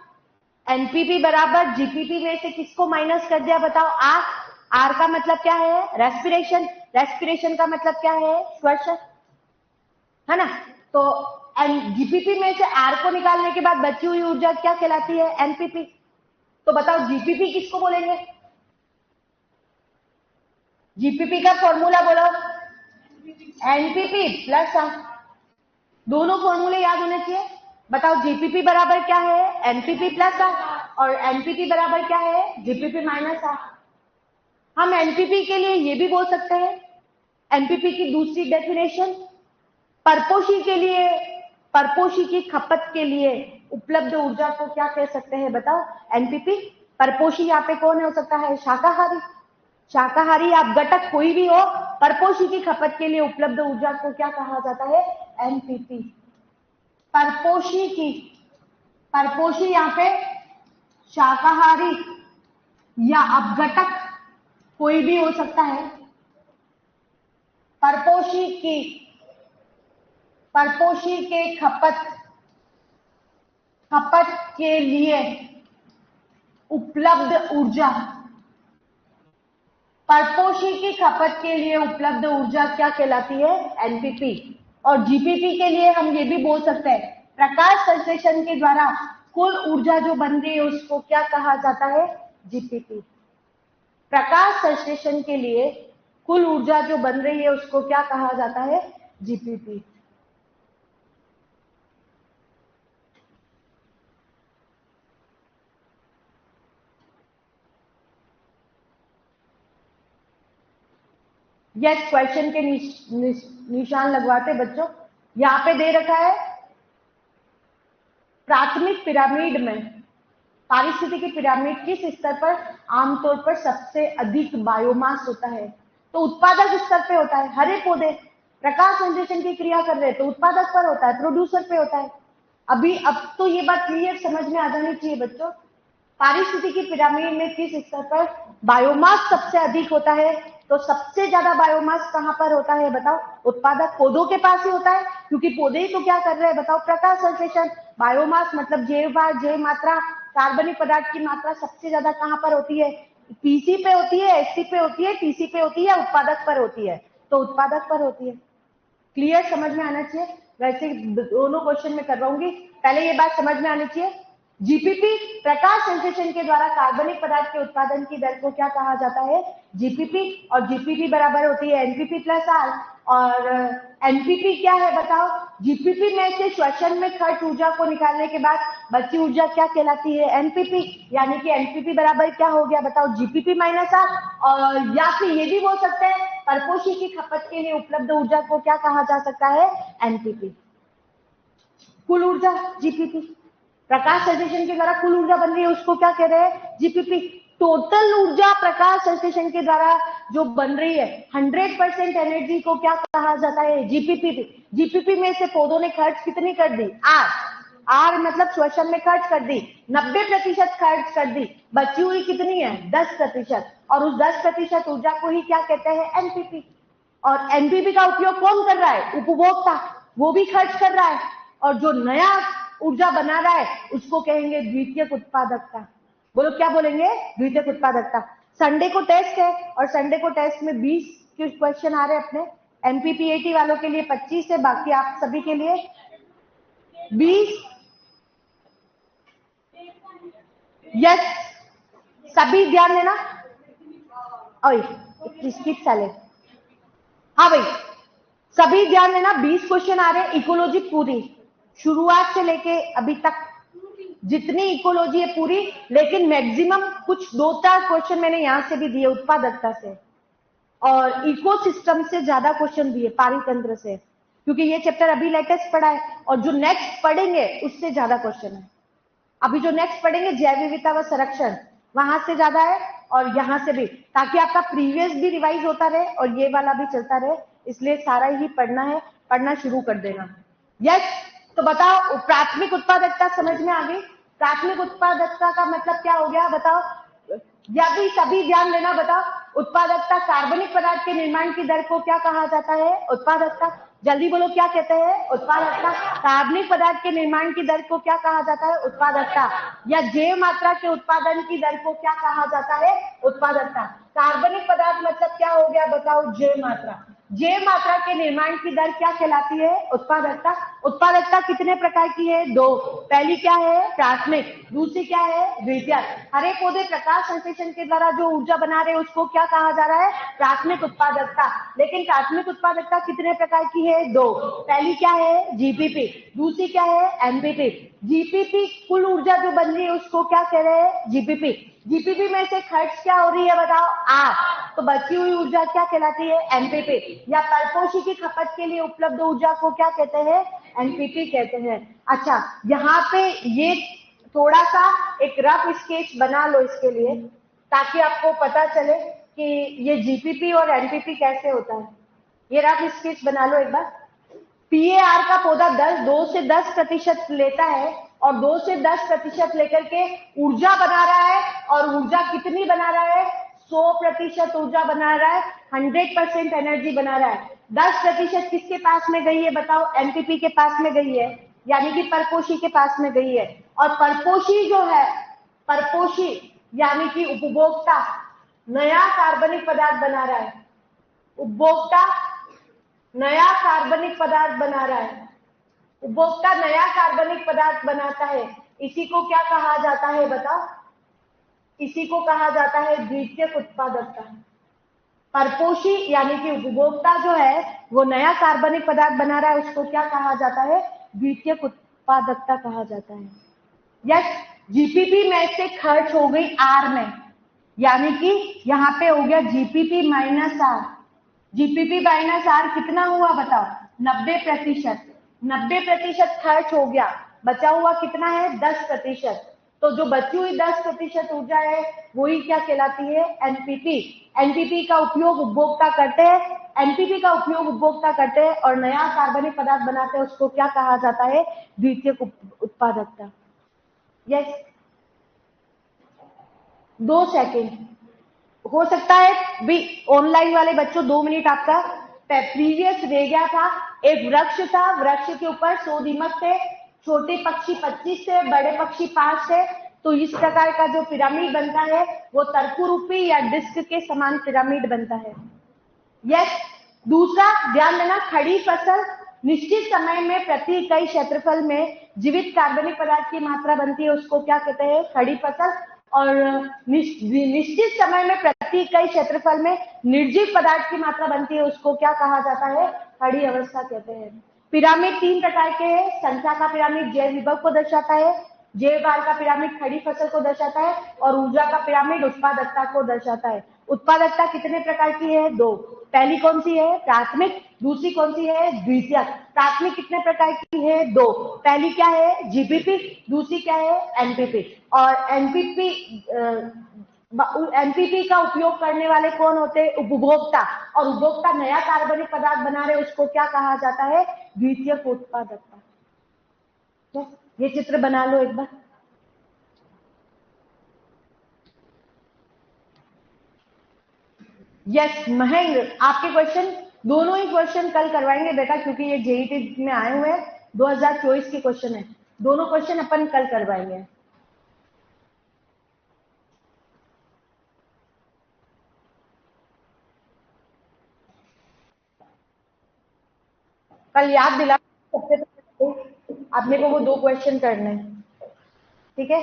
Speaker 1: एनपीपी बराबर जीपीपी में से किसको माइनस कर दिया बताओ? आर। आर का मतलब क्या है? रेस्पिरेशन। रेस्पिरेशन का मतलब क्या है? श्वसन, है ना। तो जीपीपी में से आर को निकालने के बाद बची हुई ऊर्जा क्या कहलाती है? एनपीपी। तो बताओ जीपीपी किसको बोलेंगे? जीपीपी का फॉर्मूला बोलो। NPP plus R. दोनों फॉर्मूले याद होने चाहिए। बताओ जीपीपी बराबर क्या है? एनपीपी प्लस आर, और एनपीपी बराबर क्या है? GPP minus R. हम एनपीपी के लिए ये भी बोल सकते हैं, एनपीपी की दूसरी डेफिनेशन, परपोषी के लिए, परपोषी की खपत के लिए उपलब्ध ऊर्जा को क्या कह सकते हैं बताओ? एनपीपी। परपोषी यहाँ पे कौन हो सकता है? शाकाहारी। शाकाहारी या अपघटक कोई भी हो, परपोषी की खपत के लिए उपलब्ध ऊर्जा को क्या कहा जाता है? एनपीपी। परपोषी की, परपोषी यहाँ पे शाकाहारी या अपघटक कोई भी हो सकता है। परपोषी की, परपोषी के खपत खपत के लिए उपलब्ध ऊर्जा, परपोषी की खपत के लिए उपलब्ध ऊर्जा क्या कहलाती है? एनपीपी। और जीपीपी के लिए हम ये भी बोल सकते हैं, प्रकाश संश्लेषण के द्वारा कुल ऊर्जा जो बन रही है उसको क्या कहा जाता है? जीपीपी। प्रकाश संश्लेषण के लिए कुल ऊर्जा जो बन रही है उसको क्या कहा जाता है? जीपीपी। यस, क्वेश्चन के निशान लगवाते बच्चों। यहां पे दे रखा है प्राथमिक पिरामिड में, पारिस्थितिकी पिरामिड किस स्तर पर आमतौर पर सबसे अधिक बायोमास होता है? तो उत्पादक स्तर पे होता है। हरे पौधे प्रकाश संश्लेषण की क्रिया कर रहे हैं तो उत्पादक पर होता है, प्रोड्यूसर पे होता है। अब तो ये बात क्लियर समझ में आ जानी चाहिए बच्चों। पारिस्थितिकी पिरामिड में किस स्तर पर बायोमास सबसे अधिक होता है? तो सबसे ज्यादा बायोमास कहां पर होता है बताओ? उत्पादक पौधों के पास ही होता है, क्योंकि पौधे ही तो क्या कर रहे हैं बताओ? प्रकाश संश्लेषण। बायोमास मतलब जैव भार, जैव मात्रा, कार्बनिक पदार्थ की मात्रा सबसे ज्यादा कहां पर होती है? पीसी पे होती है, एससी पे होती है, टीसी पे होती है, उत्पादक पर होती है? तो उत्पादक पर होती है। क्लियर समझ में आना चाहिए। वैसे दोनों क्वेश्चन में करवाऊंगी, पहले ये बात समझ में आनी चाहिए। जीपीपी प्रकाश संश्लेषण के द्वारा कार्बनिक पदार्थ के उत्पादन की दर को क्या कहा जाता है? जीपीपी। और जीपीपी बराबर होती है एनपीपी प्लस आर। और एनपीपी क्या है बताओ? जीपीपी में से श्वसन में खर्च ऊर्जा को निकालने के बाद बची ऊर्जा क्या कहलाती है? एनपीपी। यानी कि एनपीपी बराबर क्या हो गया बताओ? GPP minus R. और या फिर ये भी बोल सकते हैं परपोषी की खपत के लिए उपलब्ध ऊर्जा को क्या कहा जा सकता है? एनपीपी। कुल ऊर्जा जीपीपी, प्रकाश संश्लेषण के द्वारा कुल ऊर्जा बन रही है उसको क्या कह रहे हैं? जीपीपी। टोटल ऊर्जा प्रकाश संश्लेषण के द्वारा जो बन रही है 100% एनर्जी को क्या कहा जाता है? जीपीपी। जीपीपी में से पौधों ने खर्च कितनी कर दी? आर। आर मतलब श्वसन में खर्च कर दी, 90% खर्च कर दी, बची हुई कितनी है? 10%। और उस 10% ऊर्जा को ही क्या कहते हैं? एनपीपी। और एनपीपी का उपयोग कौन कर रहा है? उपभोक्ता, वो भी खर्च कर रहा है। और जो नया ऊर्जा बना रहा है उसको कहेंगे द्वितीयक उत्पादकता। बोलो क्या बोलेंगे? द्वितीयक उत्पादकता। संडे को टेस्ट है और संडे को टेस्ट में 20 क्वेश्चन आ रहे हैं अपने। एमपीपीएटी वालों के लिए 25 है, बाकी आप सभी के लिए 20। यस, सभी ध्यान देना। किस साले, हाँ भाई सभी ध्यान देना। 20 क्वेश्चन आ रहे हैं। इकोलॉजी पूरी शुरुआत से लेके अभी तक जितनी इकोलॉजी है पूरी, लेकिन मैक्सिमम कुछ 2-4 क्वेश्चन मैंने यहां से भी दिए उत्पादकता से, और इकोसिस्टम से ज्यादा क्वेश्चन दिए पारितंत्र से, क्योंकि ये चैप्टर अभी लेटेस्ट पढ़ा है और जो नेक्स्ट पढ़ेंगे उससे ज्यादा क्वेश्चन है। अभी जो नेक्स्ट पढ़ेंगे जैव विविधता व संरक्षण, वहां से ज्यादा है और यहाँ से भी, ताकि आपका प्रीवियस भी रिवाइज होता रहे और ये वाला भी चलता रहे, इसलिए सारा ही पढ़ना है। पढ़ना शुरू कर देना। यस, तो बताओ प्राथमिक उत्पादकता समझ में आ गई? प्राथमिक उत्पादकता का मतलब क्या हो गया बताओ? या भी सभी ध्यान देना। बताओ उत्पादकता, कार्बनिक पदार्थ के निर्माण की दर को क्या कहा जाता है? उत्पादकता। जल्दी बोलो क्या कहते हैं? उत्पादकता। कार्बनिक पदार्थ के निर्माण की दर को क्या कहा जाता है? उत्पादकता। या जैव मात्रा के उत्पादन की दर को क्या कहा जाता है? उत्पादकता। कार्बनिक पदार्थ मतलब क्या हो गया बताओ? जैव मात्रा। जैव मात्रा के निर्माण की दर क्या कहलाती है? उत्पादकता। उत्पादकता कितने प्रकार की है? 2। पहली क्या है? प्राथमिक। दूसरी क्या है? द्वितीयक। हरे पौधे प्रकाश संश्लेषण के द्वारा जो ऊर्जा बना रहे हैं उसको क्या कहा जा रहा है? प्राथमिक उत्पादकता। लेकिन प्राथमिक उत्पादकता कितने प्रकार की है? 2। पहली क्या है? जीपीपी। दूसरी क्या है? एनपीपी। जीपीपी कुल ऊर्जा जो बन रही है उसको क्या कह रहे हैं? जीपीपी। जीपीपी में से खर्च क्या हो रही है बताओ? आर। तो बची हुई ऊर्जा क्या कहलाती है? एनपीपी। या परपोषी की खपत के लिए उपलब्ध ऊर्जा को क्या कहते हैं? एनपीपी कहते हैं। अच्छा, यहाँ पे ये थोड़ा सा एक रफ स्केच बना लो इसके लिए, ताकि आपको पता चले कि ये जीपीपी और एनपीपी कैसे होता है। ये रफ स्केच बना लो एक बार। पीएआर का पौधा 2 से 10% लेता है और 2 से 10% लेकर के ऊर्जा बना रहा है, और ऊर्जा कितनी बना रहा है? 100% ऊर्जा बना रहा है, 100% एनर्जी बना रहा है। 10% किसके पास में गई है बताओ? एनपीपी के पास में गई है, यानी कि परपोषी के पास में गई है। और परपोषी जो है, परपोषी यानी कि उपभोक्ता नया कार्बनिक पदार्थ बना रहा है, उपभोक्ता नया कार्बनिक पदार्थ बना रहा है, उपभोक्ता नया कार्बनिक पदार्थ बनाता है, इसी को क्या कहा जाता है बताओ? इसी को कहा जाता है द्वितीयक उत्पादकता। परपोषी यानी कि उपभोक्ता जो है वो नया कार्बनिक पदार्थ बना रहा है, उसको क्या कहा जाता है? द्वितीयक उत्पादकता कहा जाता है। यस, जीपीपी में से खर्च हो गई आर में, यानी कि यहाँ पे हो गया GPP minus R. GPP minus R कितना हुआ बताओ? 90%। 90% खर्च हो गया, बचा हुआ कितना है? 10%। तो जो बची हुई 10% ऊर्जा है वही क्या कहलाती है? एनपीपी। एनपीपी का उपयोग उपभोक्ता करते हैं, एनपीपी का उपयोग उपभोक्ता करते हैं और नया कार्बनिक पदार्थ बनाते हैं, उसको क्या कहा जाता है? द्वितीयक उत्पादकता। यस, 2 सेकेंड हो सकता है भी ऑनलाइन वाले बच्चों 2 मिनट आपका प्रीवियस रह गया था। एक वृक्ष था, वृक्ष के ऊपर 100 दीमक थे, छोटे पक्षी 25 थे, बड़े पक्षी 5 थे। तो इस प्रकार का जो पिरामिड बनता है वो तर्करूपी या डिस्क के समान पिरामिड बनता है। यस, दूसरा ध्यान देना, खड़ी फसल निश्चित समय में प्रति इकाई क्षेत्रफल में जीवित कार्बनिक पदार्थ की मात्रा बनती है, उसको क्या कहते हैं? खड़ी फसल। और निश्चित समय में प्रति इकाई क्षेत्रफल में निर्जीव पदार्थ की मात्रा बनती है, उसको क्या कहा जाता है? खड़ी अवस्था कहते हैं। पिरामिड 3 प्रकार के हैं। संख्या का पिरामिड जैव विभव को दर्शाता है, जैव भार का पिरामिड खड़ी फसल को दर्शाता है और ऊर्जा का पिरामिड उत्पादकता को दर्शाता है। उत्पादकता कितने प्रकार की है? 2। पहली कौन सी है? प्राथमिक। दूसरी कौन सी है? द्वितीयक। प्राथमिक कितने प्रकार की है? 2। पहली क्या है? जीपीपी। दूसरी क्या है? एनपीपी। और एनपीपी का उपयोग करने वाले कौन होते हैं? उपभोक्ता। और उपभोक्ता नया कार्बनिक पदार्थ बना रहे, उसको क्या कहा जाता है? द्वितीयक उत्पादकता। ये चित्र बना लो एक बार। यस महेंद्र, आपके क्वेश्चन दोनों ही क्वेश्चन कल करवाएंगे बेटा, क्योंकि ये जेईटी में आए हुए हैं, 2024 के क्वेश्चन है। दोनों क्वेश्चन अपन कल करवाएंगे। कल याद दिला, सबसे पहले आपने को वो 2 क्वेश्चन करने हैं, ठीक है?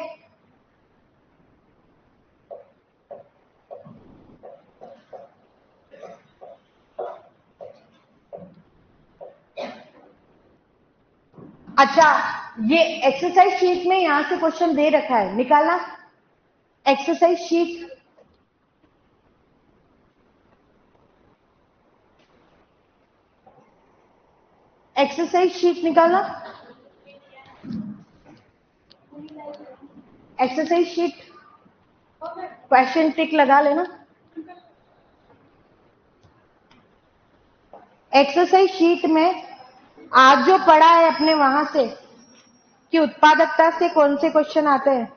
Speaker 1: अच्छा, ये एक्सरसाइज शीट में यहां से क्वेश्चन दे रखा है, निकालना एक्सरसाइज शीट। एक्सरसाइज शीट निकालना, एक्सरसाइज शीट क्वेश्चन टिक लगा लेना। एक्सरसाइज शीट में आज जो पढ़ा है अपने वहां से कि उत्पादकता से कौन से क्वेश्चन आते हैं?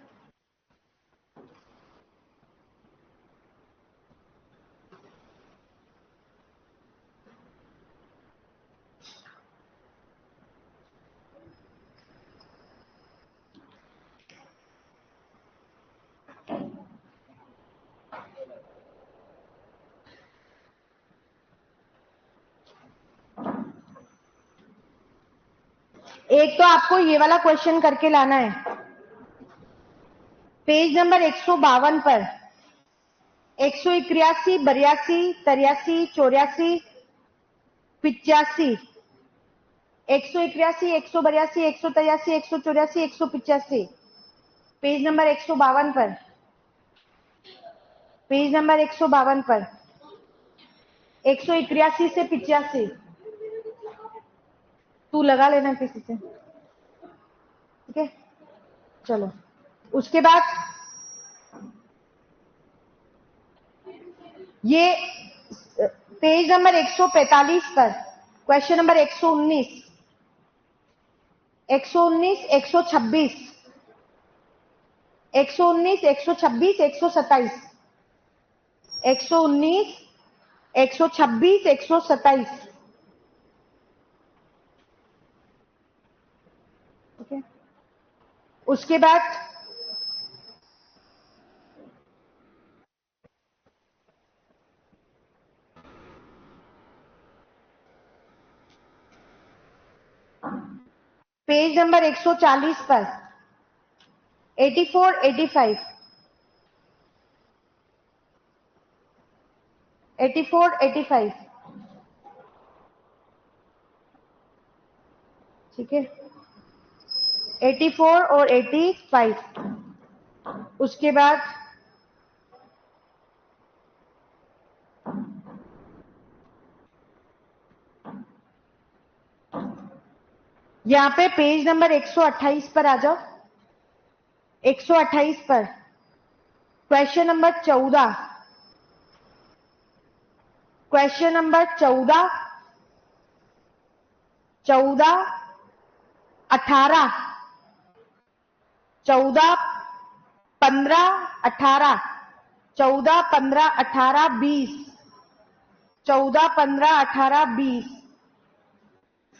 Speaker 1: एक तो आपको ये वाला क्वेश्चन करके लाना है, पेज नंबर 152 पर 181, 82, 83, 84, 85, 181, 182, 183, 184, 185, पेज नंबर 152 पर, पेज नंबर 152 पर 181 से 85 तू लगा लेना किसी से, ठीक है? चलो, उसके बाद ये पेज नंबर 145 पर क्वेश्चन नंबर 119, 119, 126, 119, 126, 127, 119, 126, 127, ठीक है? उसके बाद पेज नंबर 140 पर 84, 85, 84, 85, ठीक है, 84 और 85। उसके बाद यहाँ पे पेज नंबर 128 पर आ जाओ। 128 पर क्वेश्चन नंबर 14, क्वेश्चन नंबर 14, 14, 18, 14, 15, 18, 14, 15, 18, 20, 14, 15, 18, 20,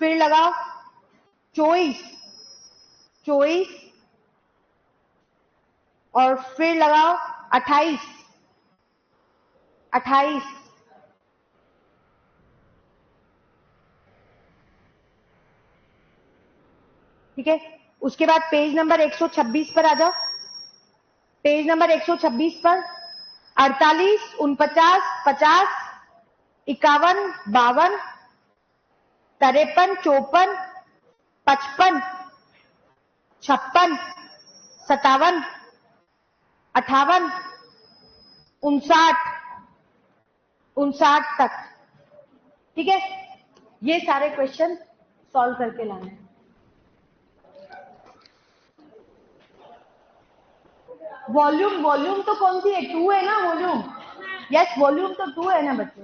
Speaker 1: फिर लगाओ 24, 24 और फिर लगाओ 28, 28, ठीक है। उसके बाद पेज नंबर 126 पर आ जाओ। पेज नंबर 126 पर 48, 49, 50, 51, 52, 53, 54, 55, 56, 57, 58, 59, 59 तक, ठीक है। ये सारे क्वेश्चन सॉल्व करके लाने हैं। वॉल्यूम, वॉल्यूम तो कौन सी है? 2 है ना वॉल्यूम? यस, वॉल्यूम तो 2 है ना बच्चे।